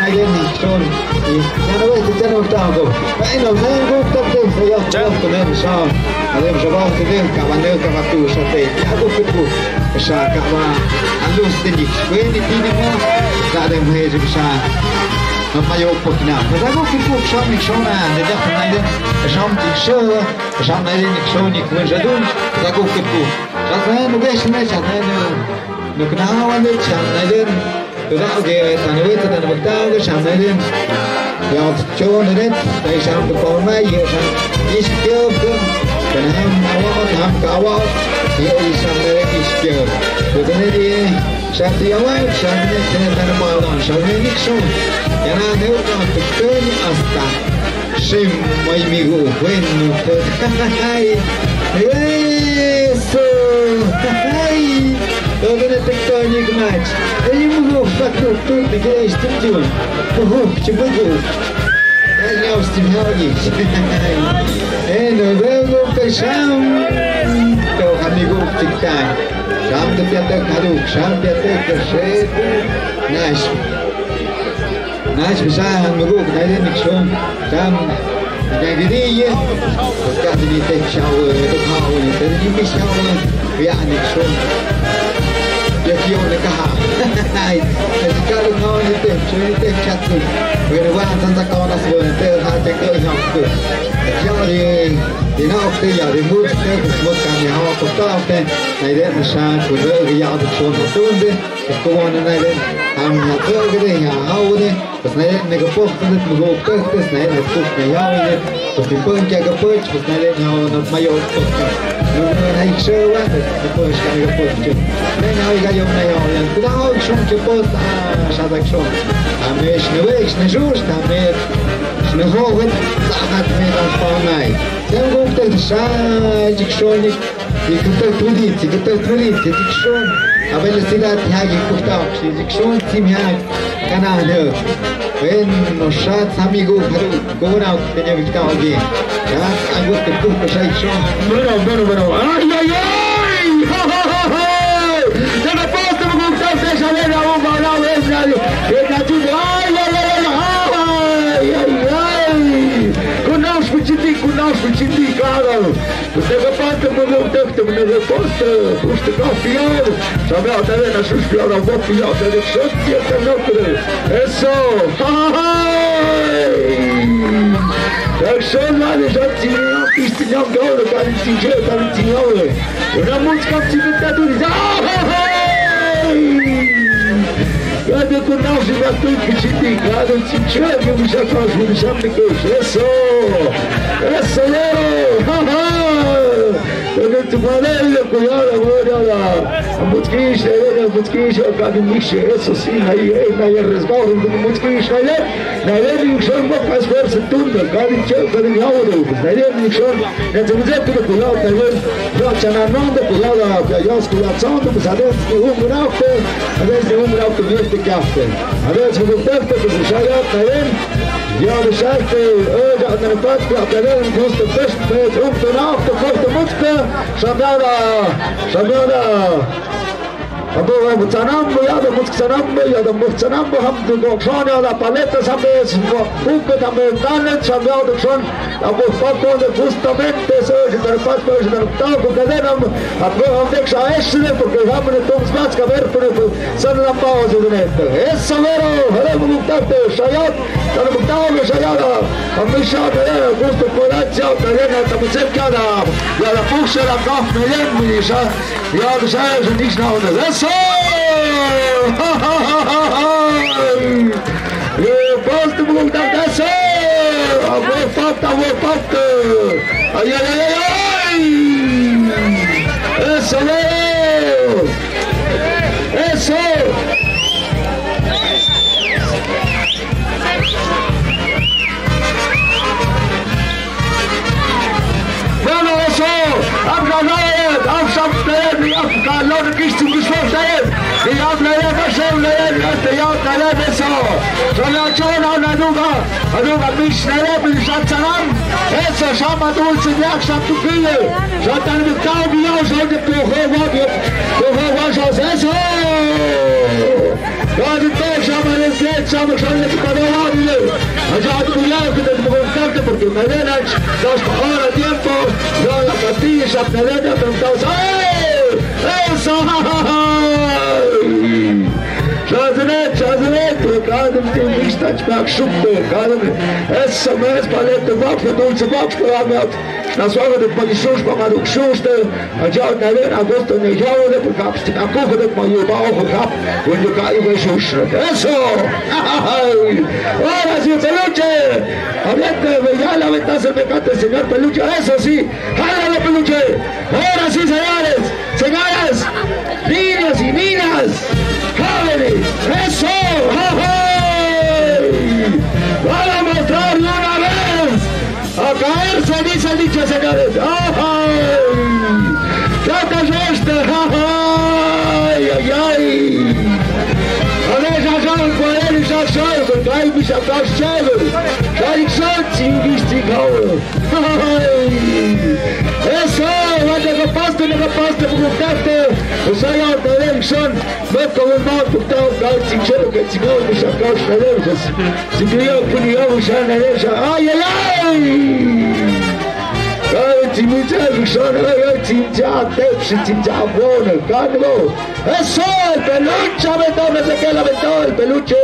Speaker 2: ai lên đi chôn thì nó đâu tao vậy nó cũng tập được phải không cho nên sao Adem jabal teder kabanel kabatu shate yago kutu sha kaba alus tenik kweni tinemo zadem hej sha mayo pokna zago kutu shami shona de da naiden sham ti sho sham naiden shonik vejadun zago kutu zazen vesh ne chaten no knawan de sham naiden Ge tanwet tan baktaw sham naiden ya chon net dai sham ko mai ye sham iskyob dan ham kawat dia sampai iskyob dan dia syatiawat sampai dengan malam sampai nikson yana neukan tekun asta sim mai migu bueno hai eso hai todo tectonic match ele mudou fator tudo que é estrutura tipo não estimulado no veo que sham to amigo tiktan sham de piata kadu sham piata kashet nash bisa amigo naide nikshon sham nagdiye قاعد يتك شاور تحاول تدري بشاور يعني شلون يكيون كها هاي تذكروا كون يتك شو يتك شاتو ويروان تنتقون أصلا تل هاتك يهمك يعني يناقض يعني موت موت كان يهوا كتابته نايدة مشان كذا يعود شلون تونده كمان نايدة هم يعطوا كده يهاوده بس نايدة نقبض تنت مغوب تكتس نايدة تكوف نياوده Porque põe que aga pode, mas não é não maior porque não é show depois que aga pode. Nem não é eu nem eu. Não, só que pode já da show. A mês não é, não justo, a mês não vou sacar me das palmai. Tem um pouco de chá de show e que tá tudo de show. A velocidade que cortar, de show time canal. Bueno, shots amigo, going out, tenía que estar aquí. Ya, algo que tú pues hay show. Bueno. ¡Ay! ¡Ya me puedo me gusta esa vena, bomba, no ves nadie! ¡Ay! Conosco, cara! Você reparte o meu texto, me reposta, puxa confiar. Sabe até na sua piada, vou piar, até de sorte, até não creio. Isso! Jak się znamy, że ci nie istniał goły, tam ci dzieje, tam ci nowy. Na muczka ci wytatuj, Cada canal de batuque te ligado, te entrega, me já faz, me já me coisa. Isso, eu te falei, cuidado, olha a mutkish, a cada nicho, isso sim, aí resguardo do mutkish, na ele o chão vai faz força tudo, cada tchau, cada yauro, na ele o chão, é de dizer tudo cuidado, na ele, já tinha na mão de cuidado, que já os cuidados do saber que graufe, às vezes graufe verde café, às vezes o tempo que se chega, na ele
Speaker 1: Ja, de schijf, aan de plaats, ja, de leren van de best, op de naam, de grote moedste, Shabada. Abo Mutsanambo, ja, de Mutsanambo, ja, de Mutsanambo, haben die Gokshonia, la Palette, haben wir jetzt Bucket, haben wir Talent, haben wir auch schon, aber Papa und der Fundamente, so, der Papa, der Tag, und dann haben wir schon Essen, porque haben wir nicht ums Platz gewerfen, sondern am Pause genannt. Es Savero, hallo, Mutante, Shayat, dann Mutante, Shayada, haben wir schon, Gusto Polazia, der Renner, der Mutzepkada, ja, der Buchse, der Kopf, ja, das heißt, nicht nach unten. Posto mundo da céu, avô falta, ai, ai, ai, ai, isso é, isso. Bueno, eso, abrazar, abrazar, abrazar, lo que quiste que suceda. Y habla de eso, ya habla de eso. Solo chona una nuga mishnere bil shatzaram. Eso llama dulce de achatupile. Ya tan de cambio, ya de pojo, eso. Cada vez llama de set, llama de padrone. Allá tu lado que te preguntaste porque me ven dos horas tiempo, yo la pastilla ya te ven preguntados. Eso. Шазрет, каждым ты мечтать как шубы, каждым СМС палетты бабка, дульцы бабка, на свое ты подешешь, помаду кшушты, а я, наверное, агосту не явно, потому что на кухне мою бабу хап, он не вышушь. Eso! Ahora sí, peluche! Hablando, ya la ventaja se me canta el señor peluche, eso sí, jálalo peluche. Ahora sí, señores, señoras, niños y niñas. ¡Jóvenes! ¡Eso! ¡Van a mostrarlo una vez! ¡A caerse, dice el dicho, señores! ¡Ya te ajuste! ¡Ay, ay, ay! Ale já com ele, já chora, porque aí bicho atrás chega. Já em Santos, investigou. Eso, olha que pasta, porque o teste, o senhor da eleição, não como mal, porque o cara se chega, que se não, bicho atrás chega. Se criou, opinião, já na igreja. Ai, ai, ai! Eso, el peluche aventó, no sé qué le aventó el peluche.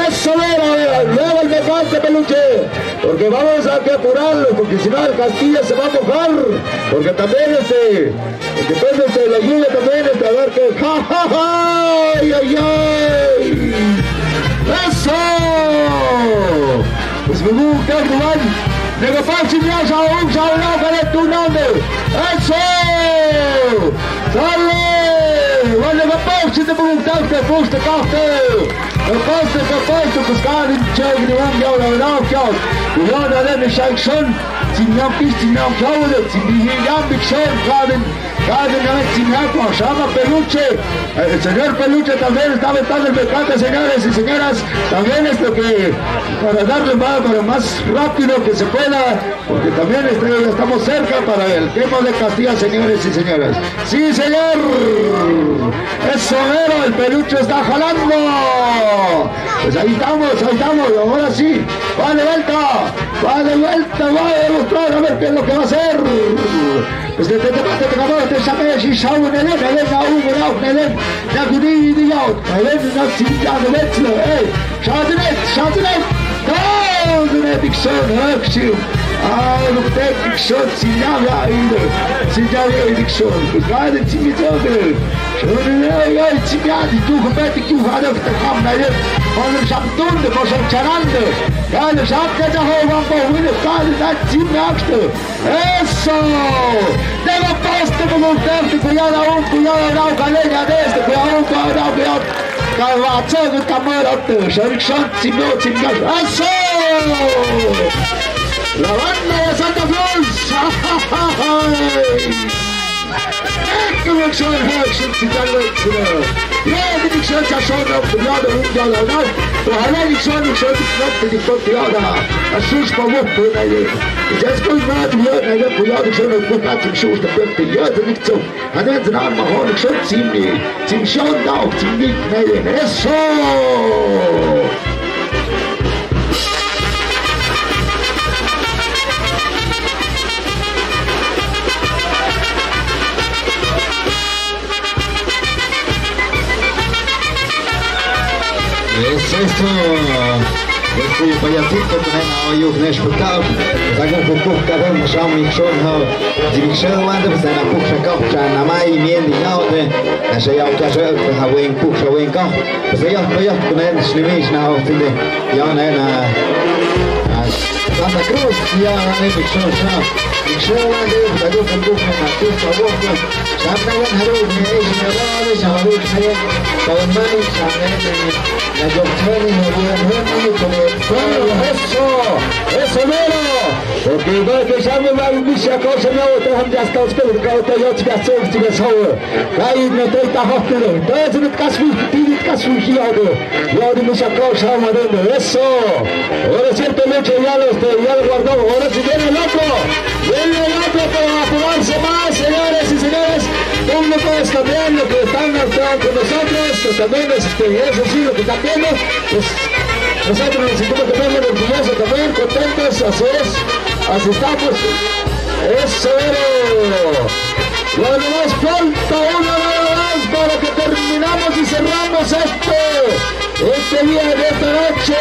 Speaker 1: Eso era, luego el mejor peluche. Porque vamos a que apurarlo, porque si no el Castilla se va a mojar. Porque también depende de la lluvia también, a ver que ay, ay, ay. Eso. Pues me gusta jugar. Nego patrz miał żałobę tu nowy. Eso! Sale! Ładnie go patrzcie, to był tak, puszczę kawkę. Patrzcie, puskali ciągnie miał na rękę. I ja na lewy szajkszon, ci miał ciągle, ci miał kszon, cada vez que me hago, llama peluche. El señor peluche también está aventando el pecado, señores y señoras. También es lo que, para darle más rápido que se pueda, porque también estamos cerca para el tema de Castilla, señores y señoras. Sí, señor. Eso era, el peluche está jalando. Pues ahí estamos, ahora sí. Va de vuelta, va a demostrar a ver qué es lo que va a hacer. Pues de شبه شیشه‌و نلم او براو نلم نگودی دیاد نلم نفسی جانبت له ای شادنت دادنه دیکشون هکشیم نقطه دیکشون سینام یا ایده سینجا یا دیکشون بگاده چیمی توده شونه یا چیمی آدی تو خبتی که هدف تکام نلم آنم شبتون ده باشم چرنده yani şapkada hovan boğunu kaldı çimle açtı. Eso! Deva posto como un terzo, cuidado rau, galera deste, cuidado rau, cavaço do camarote, şarikşan, çimle, eso! La banda de Santa Cruz! Ecco che sono, Ja, ik zet je zo op de jaren in de jaren. We hebben niet zo knap die tot de jaren. Als je het maar op doet, nee. Dat is goed maar die jaren, nee, dat jaren zo nog goed met de shoes, dat wordt de jaren niet zo. En dan zijn we gewoon ik zo zien zo nou, zien niet, nee, is zo.
Speaker 2: Es esto, este payasito que hay hoy un espectáculo, sacan un poco cada uno llama y son dirigido cuando pues en la pucha caucha na mai mien di naude, na se ya que se ha buen pucha buen cau, pues ya con el slimis na ofende, ya na Santa Cruz ya na picture shop. Picture cuando saco un poco na pucha boca, sabna ya haro ne es na la shabu se, tawmani shamne la doctrina no viene con eso mero porque va que ya me va a misa cosa no te han ya estado esperando que te yo te hacer te eso ahí no te está hostile entonces no te caso ya de misa cosa madre eso ahora siento mucho ya lo guardó ahora si viene el otro para apurarse más señores y señores públicos también lo que están con nosotros pues también eso sí lo que están viendo pues nosotros nos sentimos también orgullosos también contentos así estamos eso lo demás falta una nada más para que terminamos y cerramos este día de esta noche.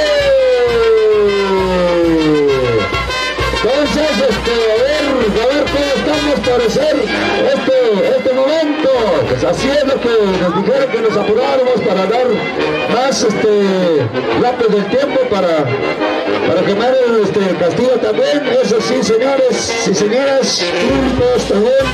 Speaker 2: Entonces, a ver cómo estamos para hacer este momento. Pues así es lo que nos dijeron que nos apuráramos para dar más rápido el tiempo para quemar el castillo también. Eso sí, señores y señoras, públicos también.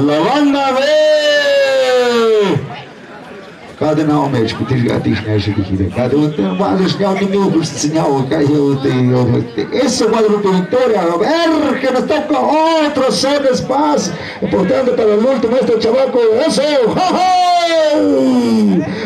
Speaker 2: La banda de cada nome é discutir a disney aqui cada quadro sinal do meu sinal caiu esse quadro de vitória a ver que nos toca outro son de paz portanto para el último chavaco eso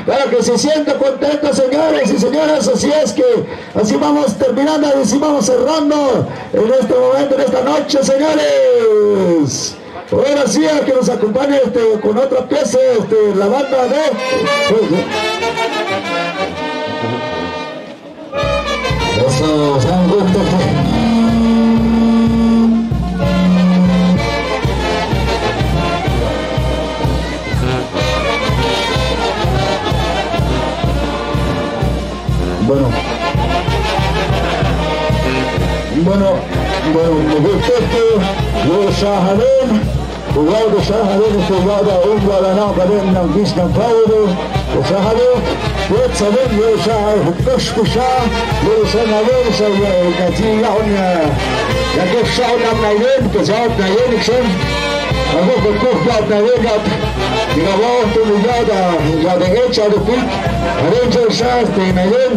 Speaker 2: para que se sienta contento señores y señoras así es que así vamos terminando así vamos cerrando en este momento en esta noche señores. Ahora sí, a que nos acompañe con otra pieza, la banda de... Eso, San Gusto. Bueno, me gusta lo Shahalim. وقالوا شاهدوا في بعض أمور لنا قدرنا نقيسنا فاوضوا وشاهدوا وتصدق يشاهد كشف شاه ويسمى ليس النتيجة ya que شاهد نايلين كزاد نايلين كشن أقول الكوف جاد نايلين digamos tu ya de hecha de pic adentro شاهد نايلين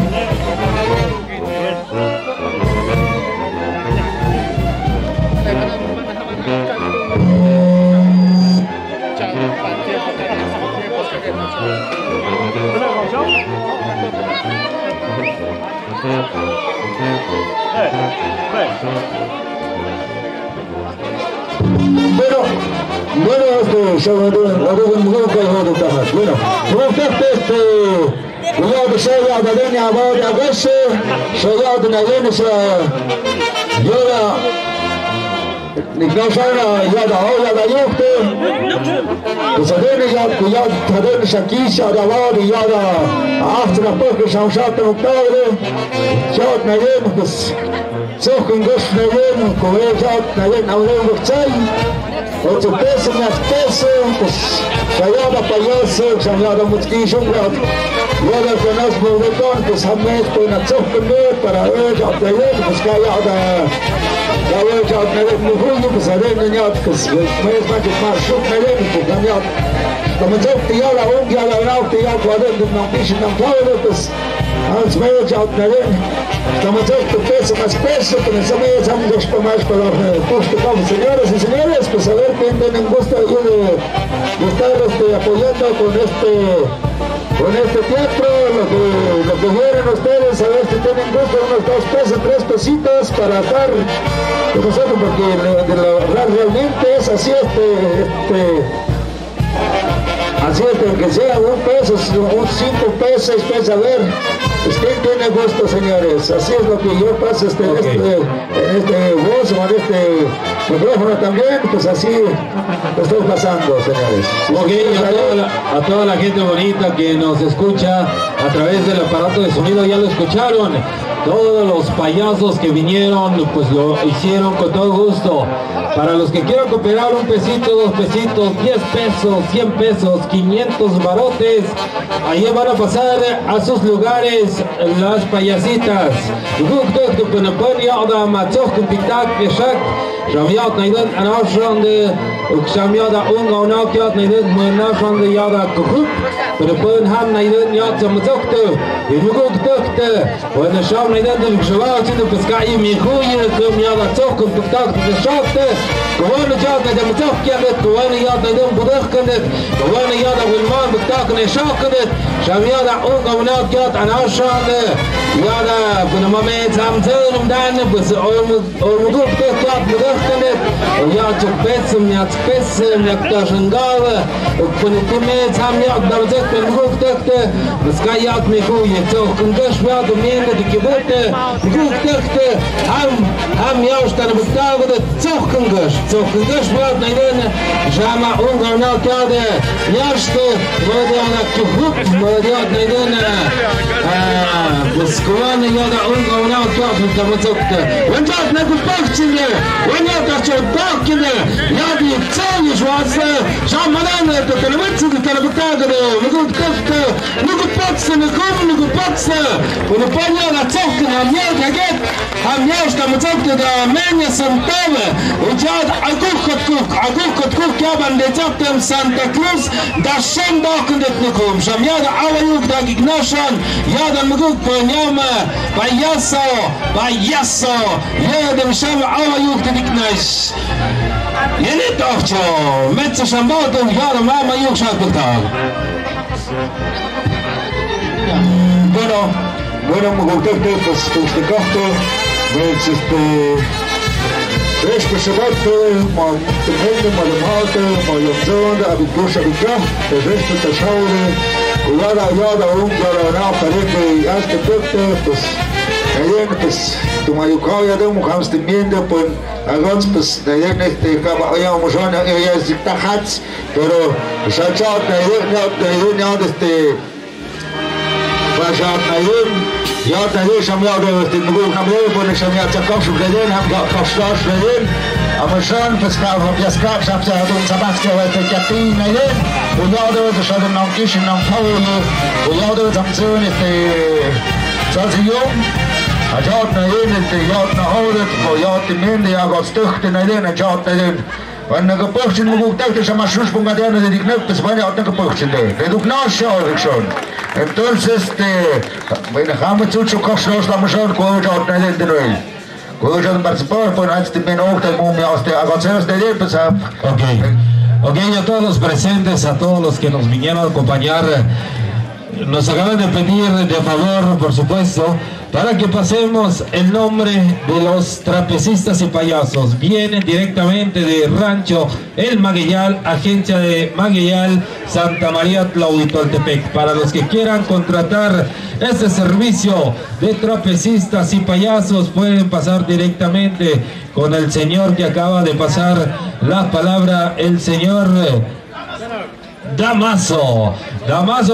Speaker 2: Bueno,
Speaker 1: ويا بشيء بعدين يا بابا يا بس شيء نادين س يلا نكشنا يا دعوة يا دعوة وصدقني يا تدري شكيش يا دعوة يا دا عرفت نبقى شمشات مقطعة شات نادين بس سوكن قش نادين كويجات نادين أولين بكتاي وتبتسم نفتسم بس شيادا بياسر شيادا متكيشون يلا الناس موجودون بس هميت كنا تسوكن ميت para hoje até بس كيادا يا ولد نادين مفروض بس هذين نيات بس ما يسمع كمان شوف نادين بس نيات لما جبت يلا أم يلا ناوت يلا وادين بنمشي نمطاول بس أنا سمعت جات نادين لما جبت peso más peso que me sabe echamos más para justo como señores y señores pues a ver quién tienen gusto de estar apoyando con este teatro lo que quieren ustedes a ver si tienen gusto unos 2 pesos 3 pesitos para estar con nosotros porque realmente es así así es que sea 1 peso, 5 pesos, 6 pesos, a ver, pues quién tiene gusto, señores, así es lo que yo paso en este voz, en este micrófono también, pues así lo estoy pasando, señores.
Speaker 3: Ok, a toda la gente bonita que nos escucha a través del aparato de sonido, ya lo escucharon. Todos los payasos que vinieron, pues lo hicieron con todo gusto. Para los que quieran cooperar 1 pesito, 2 pesitos, 10 pesos, 100 pesos, 500 barotes, ahí van a pasar a sus lugares las payasitas. Shamiat Naidan Anashande, Shamiada Unga Nakiat Naidan Manashande Yada Kukup, but the Burn Ham Naidan Yatsam Doctor, if you go to Doctor, when the Sham Naidan Shavat in the Piskai Mikuya, come Yada Tok, the Doctor, the Shafter, the one Jat and the Matokian, the one Yada Dum Budakan, the one Yada will man the Tok and the Shakan, Shamiada Unga Nakiat and Ashande, Yada, Bunamamed, Samzum Dan, was all good. Я чекпецем, я спесем, я кташенгала, понятимец, хам я давзек пенгук текте, скаят микуе, цох кнгаш я домене дикибуте, гук текте, хам я уштан буктавде, цох кнгаш я найдене, жама унгарна кяде, яште, модиана кюхуп, модиат найдене, бускуване яда унгарна кяде, тамацокте, венчат не купахчине, я хочу бакины, я бы целый жвазы, жамананы, это телевизор, это телевизор, могут как-то, могут паться, могут паться, он понял, отцовка, а мне что мы цовки да менее сантавы, уйдет агух, я бы не цовкам Санта-Крус, да шен бакинет ником, жам я да алаюк да гигнашан, я да могут поняма, баясо, я да шам алаюк да гигнаш. Я не товчу, мецо шамботом, я да мама юг шатбутал.
Speaker 1: Bueno, me gustó pues este gasto, pues tres personajes, tremendo, malemate, malemzonda, abicusha, el resto te shaure, yada, na, parece, hasta pues, ayer, pues, tu mayucao ya de un hamster miendo, pues, agots, pues, de ayer, ya mojón, ya es tajats, pero, shachat, de ayer, Bajat Nayun, Yat Nayun, Shamyad, Mugul Namur, Pune Shamyad, Chakov, Shugredin, Hamgat, Koshlar, Shredin, Amashan, Peskav, Yaskab, Shapsahadun, Sabaska, Yatin, Nayun, Uyado, the Shadow Nankish, Nampoli, Uyado, Zamzun, the Zaziyum, Ajat Nayun, the Yat Nahodet, Yat Min, the Agot Stucht, Nayun, Ajat Nayun. Wanneer gepocht in moet ik dus maar zoals van moderne die knip dus wanneer had ik gepocht in de doe ik nou schon entonces bueno gaan we zo kosten dan maar zo komen we uit naar de rol komen we participar por antes de men ook de momia hasta avanzar de empezar.
Speaker 3: Okay, a todos los presentes, a todos los que nos vinieron a acompañar, nos acaban de pedir de favor, por supuesto, para que pasemos el nombre de los trapecistas y payasos. Vienen directamente de Rancho El Magueyal, agencia de Magueyal, Santa María Tlahuitoltepec. Para los que quieran contratar este servicio de trapecistas y payasos, pueden pasar directamente con el señor que acaba de pasar la palabra, el señor Damaso,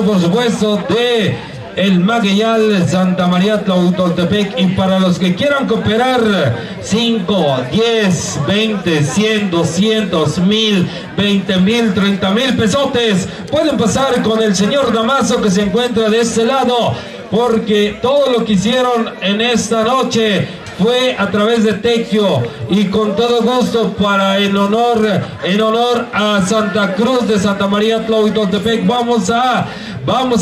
Speaker 3: por supuesto, de El Magueyal, Santa María Tlahuitoltepec. Y para los que quieran cooperar, 5, 10, 20, 100, 200, 1000, 20,000, 30,000 pesotes, pueden pasar con el señor Damaso, que se encuentra de este lado, porque todo lo que hicieron en esta noche fue a través de Tequio, y con todo gusto para en honor a Santa Cruz de Santa María Tlahuitoltepec vamos a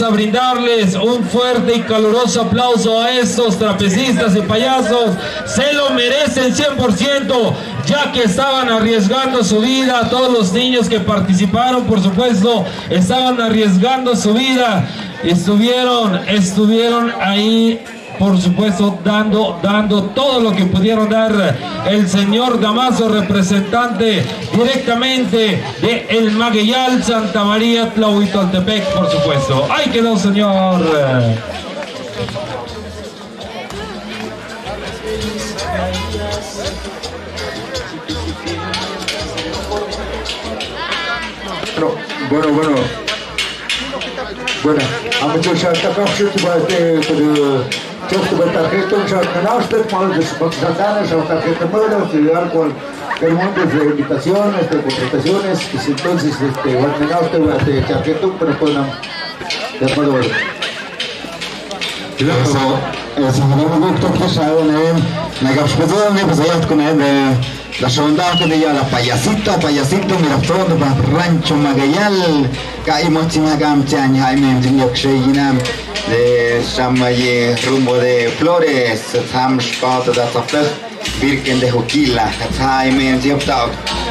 Speaker 3: brindarles un fuerte y caluroso aplauso a estos trapecistas y payasos. Se lo merecen 100%, ya que estaban arriesgando su vida. Todos los niños que participaron, por supuesto, estaban arriesgando su vida. Estuvieron ahí, por supuesto, dando todo lo que pudieron dar. El señor Damaso, representante directamente de El Magueyal, Santa María Tlahuitoltepec, por supuesto. Ahí quedó, señor.
Speaker 1: Bueno, amateur shot takashut bate Часто в тарjeta un shot canasta, cuando se contratan, se tarjeta muera, se llevar con el mundo de invitaciones, de contrataciones, y entonces el tarjeta pero con de acuerdo.
Speaker 2: Eso me gusta que saben, me capspedón, pues allá con él la segunda que de la payasito, mira todo para Rancho Magueyal, caímos chima gamchan, Jaime, Yokshayinam, de Shamaye, rumbo de Flores, Samspot, de Zapes, Virgen de Juquila, Jaime, Yoptau,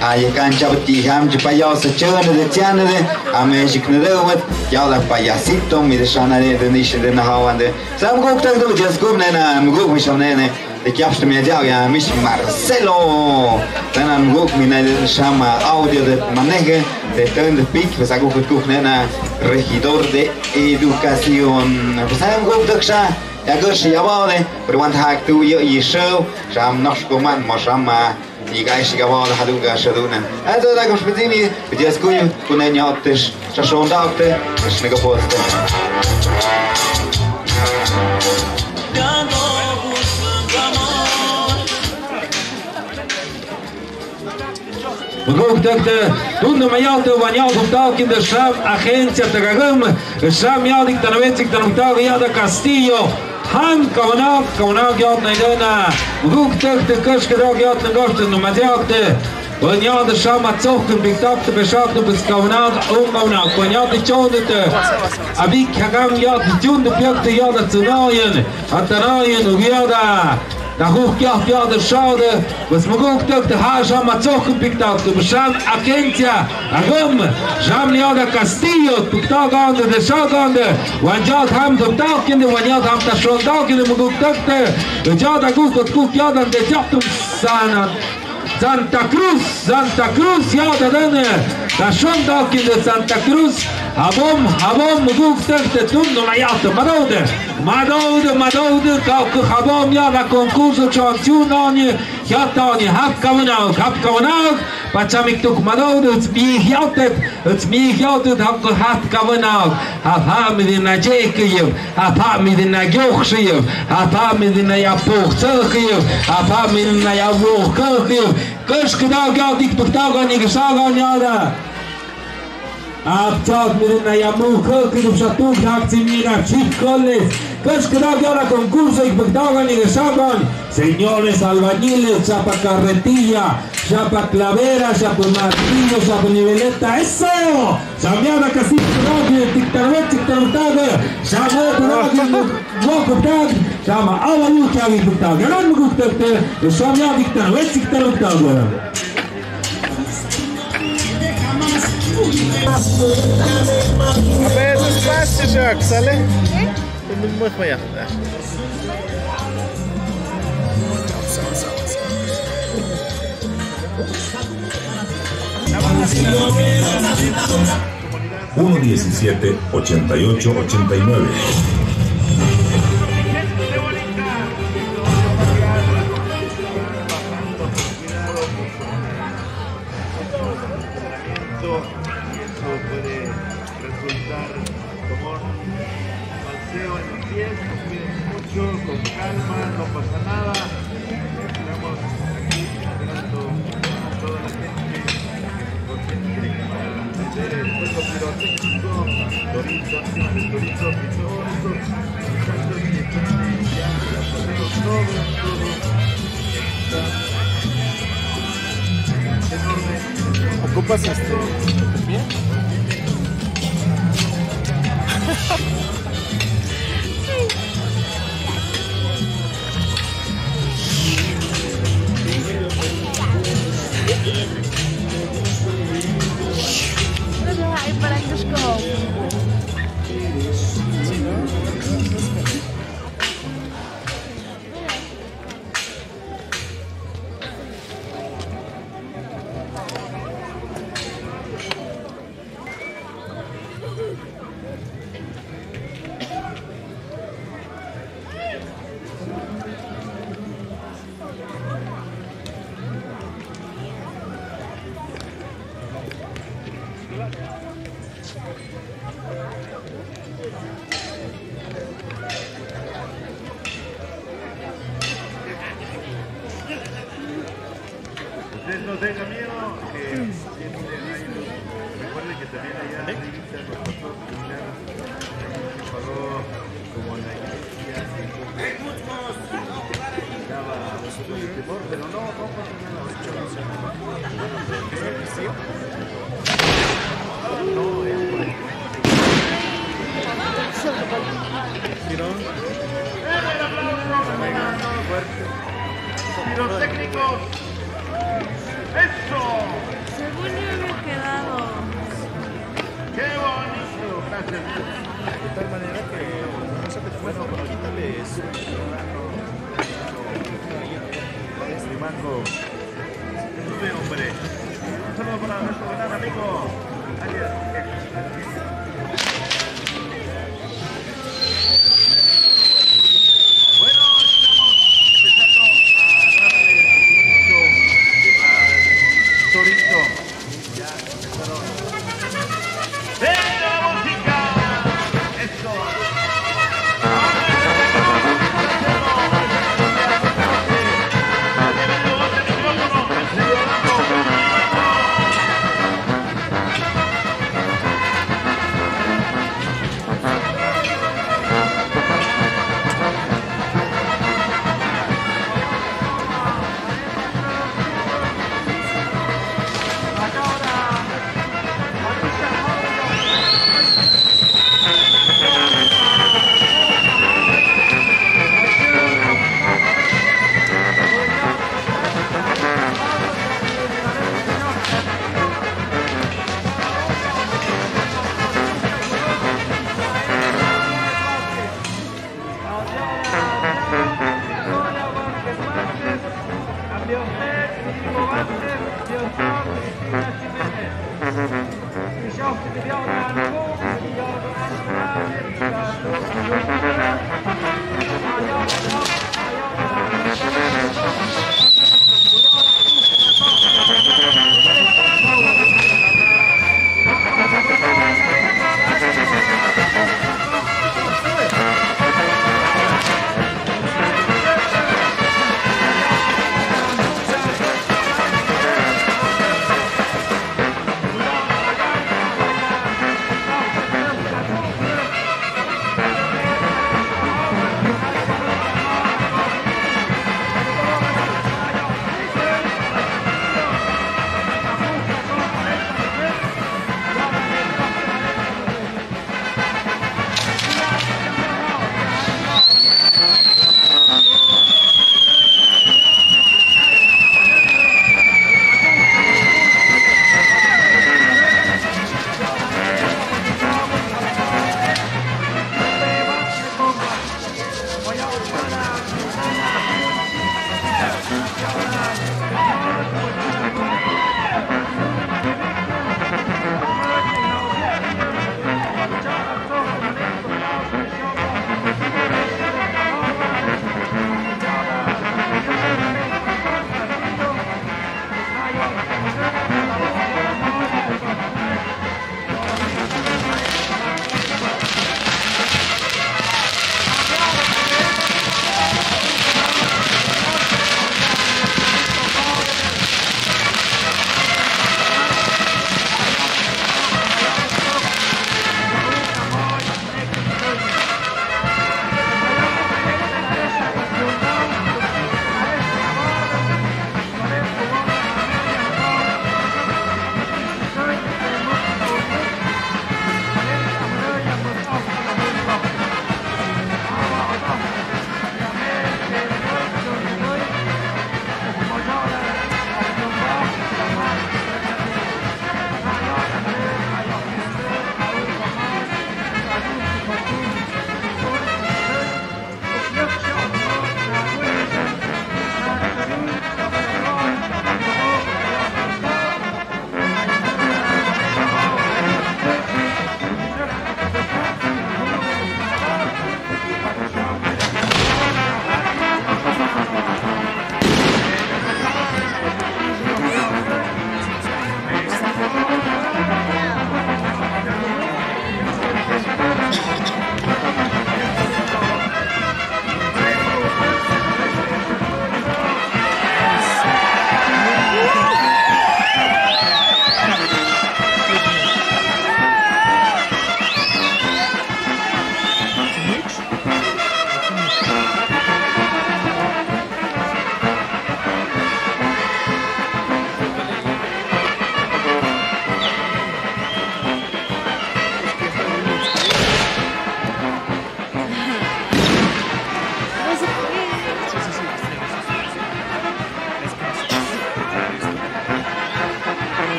Speaker 2: Ayakan Chabti, Hamchi Payos, Children de Tianade, Ameshik Nedewet, Yala payasito, mi de Shana de Nish de Nahawande, Sam Gokta, just go Nana, Mugushanene. De que hasta me llama Miss Marcelo, tenan guk mi de llama audio de maneje de Turn the Peak, pues hago que nena regidor de educación. Pues hago guk ya que se llama de, pero cuando hack tu y show, jam nos coman, más llama y guys que va a haduga shaduna. Eso da como spedini, ya escucho con el ñotes, ya son doctor, es mega poste.
Speaker 3: Tunde majaltă vanialtă talkin de Sham agenția Tagagâm, Sham Yadik Tanavetic Tanutag Yada Castillo, Han Kavanag Yad Naidana, Guk Tăgte Cășcădag Yad Năgăște Număteacte, Vanialtă Sham Ațohcă Bictacte Beșacte Bescavanag Ungaunag, Vanialtă Ciodete, Abic Hagam Yad Tunde Piacte Yada Țănaien, Atanaien Ugiada, Da hoch ja der Schade, was man guckt, der Haja Mazoch Piktag, du Scham Agentia, Agum, Jam Liada Castillo, Piktag on the Shagande, when Jad Ham the Tag in the one Yad Ham the Shondag in the Muguk Doctor, the Jada Cook Yad and the Jatum Santa Cruz, Yada Dene, the Shondag in the Santa Cruz, Habom, Muguk Doctor, Tum, no Mayata, Madode, Kalk Habom, Yada concurso, Chantunani, Yatani, Hapkavanag, Pachamik took Madode, it's me Yautet, Hapkavanag, Hapamid in a Jakiv, Hapamid in a Yokshiv, Hapamid in a Yapok Turkiv, Hapamid in a Yavok Kirkiv, Kirskadag Yadik Putagan, Nigasagan Yada. Abțat mirina Yamu Kirkiv, Shatuk, Haksimina, Chip Colles, Kirskadag Yada concurso, Putagan, Nigasagan, señores albañiles, chapa carretilla, chapa clavera, chapa martillo, chapa niveleta, eso, Shamiada Castillo, Tictarutaga, Shama Shama Avalu Kavitag, Ran Gupta, Shamiada Tictarutaga.
Speaker 5: A ver, es fácil, Jacques, ¿sale? Muy muy 1-17-88-89.
Speaker 4: Con calma, no pasa nada. Estamos aquí esperando a toda la gente consciente para hacer el juego pirotécnico, Torito, encima del Torito, y todos estos muchachos que están ya pasaron todo está en orden.
Speaker 6: ¿Ocupas esto? ¿Bien?
Speaker 7: Para que os
Speaker 4: Ustedes no tengan miedo, recuerden que también allá en la iglesia nos pasó caminar, se pagó como en la iglesia, estaba de temor, pero no pasa nada, ahorita no es por ahí. ¡Pirotécnicos! ¡Eso!
Speaker 7: Según yo había quedado.
Speaker 4: ¡Qué bonito! Gracias.
Speaker 6: De tal manera que no se te fue, no, pero quítale eso.
Speaker 4: Mi mango. Sube, hombre. Un saludo para nuestro gran amigo. Bueno, estamos empezando a darle seguimiento al Torito. Ya empezaron. ¡Venga, música! ¡Eso!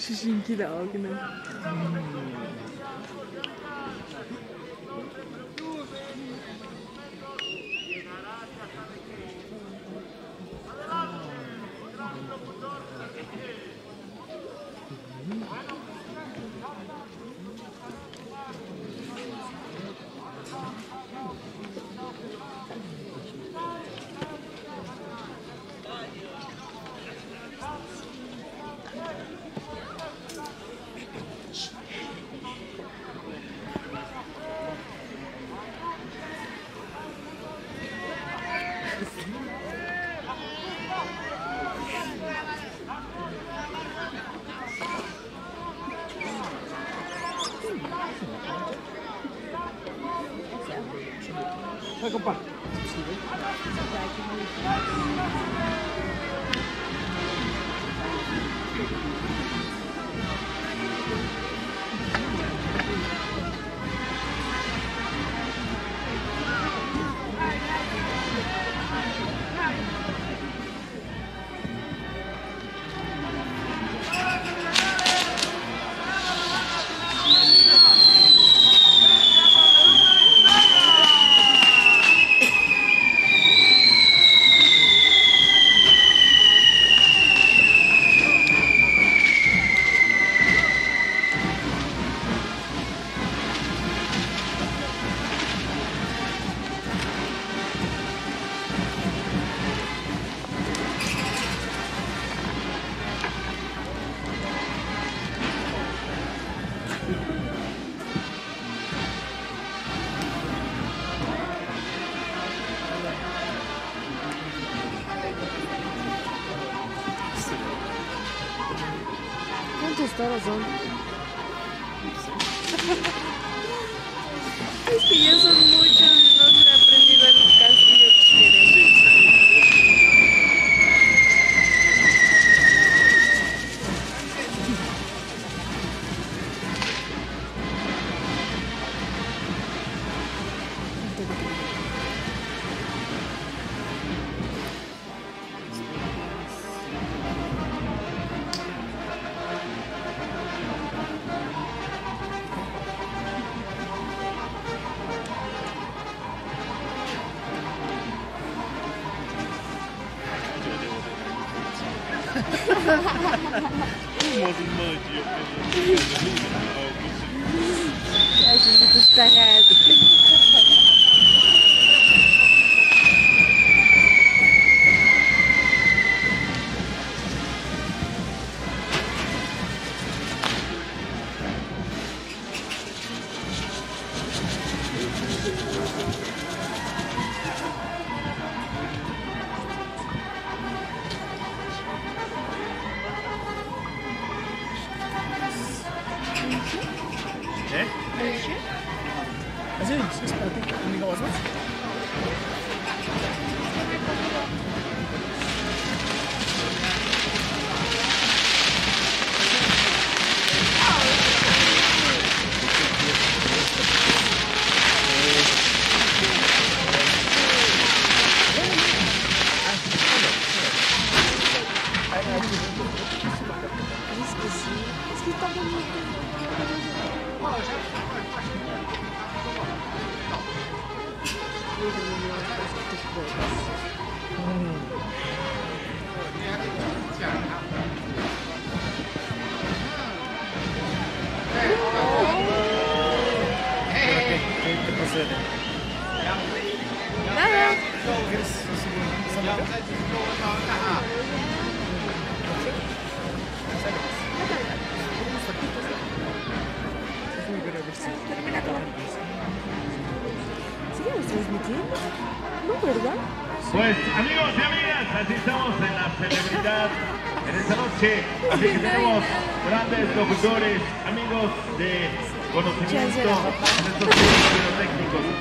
Speaker 7: 思春期だわけね。
Speaker 6: Dale, compa.
Speaker 7: ¿Cuántos toros son? Es que ya son muchos y no se ha aprendido el castillo que queremos. A gente está errado.
Speaker 6: Así, es para ti. ¿Amigo, vas más?
Speaker 7: Es que sí, es que está bonito.
Speaker 6: ¿Qué pasa?
Speaker 7: Nada.
Speaker 6: ¿Quieres salir?
Speaker 7: ¿Seguimos transmitiendo? No, ¿verdad?
Speaker 5: Pues amigos y amigas, así estamos en la celebridad en esta noche, así que tenemos grandes locutores, amigos de conocimiento en estos tiempos técnicos.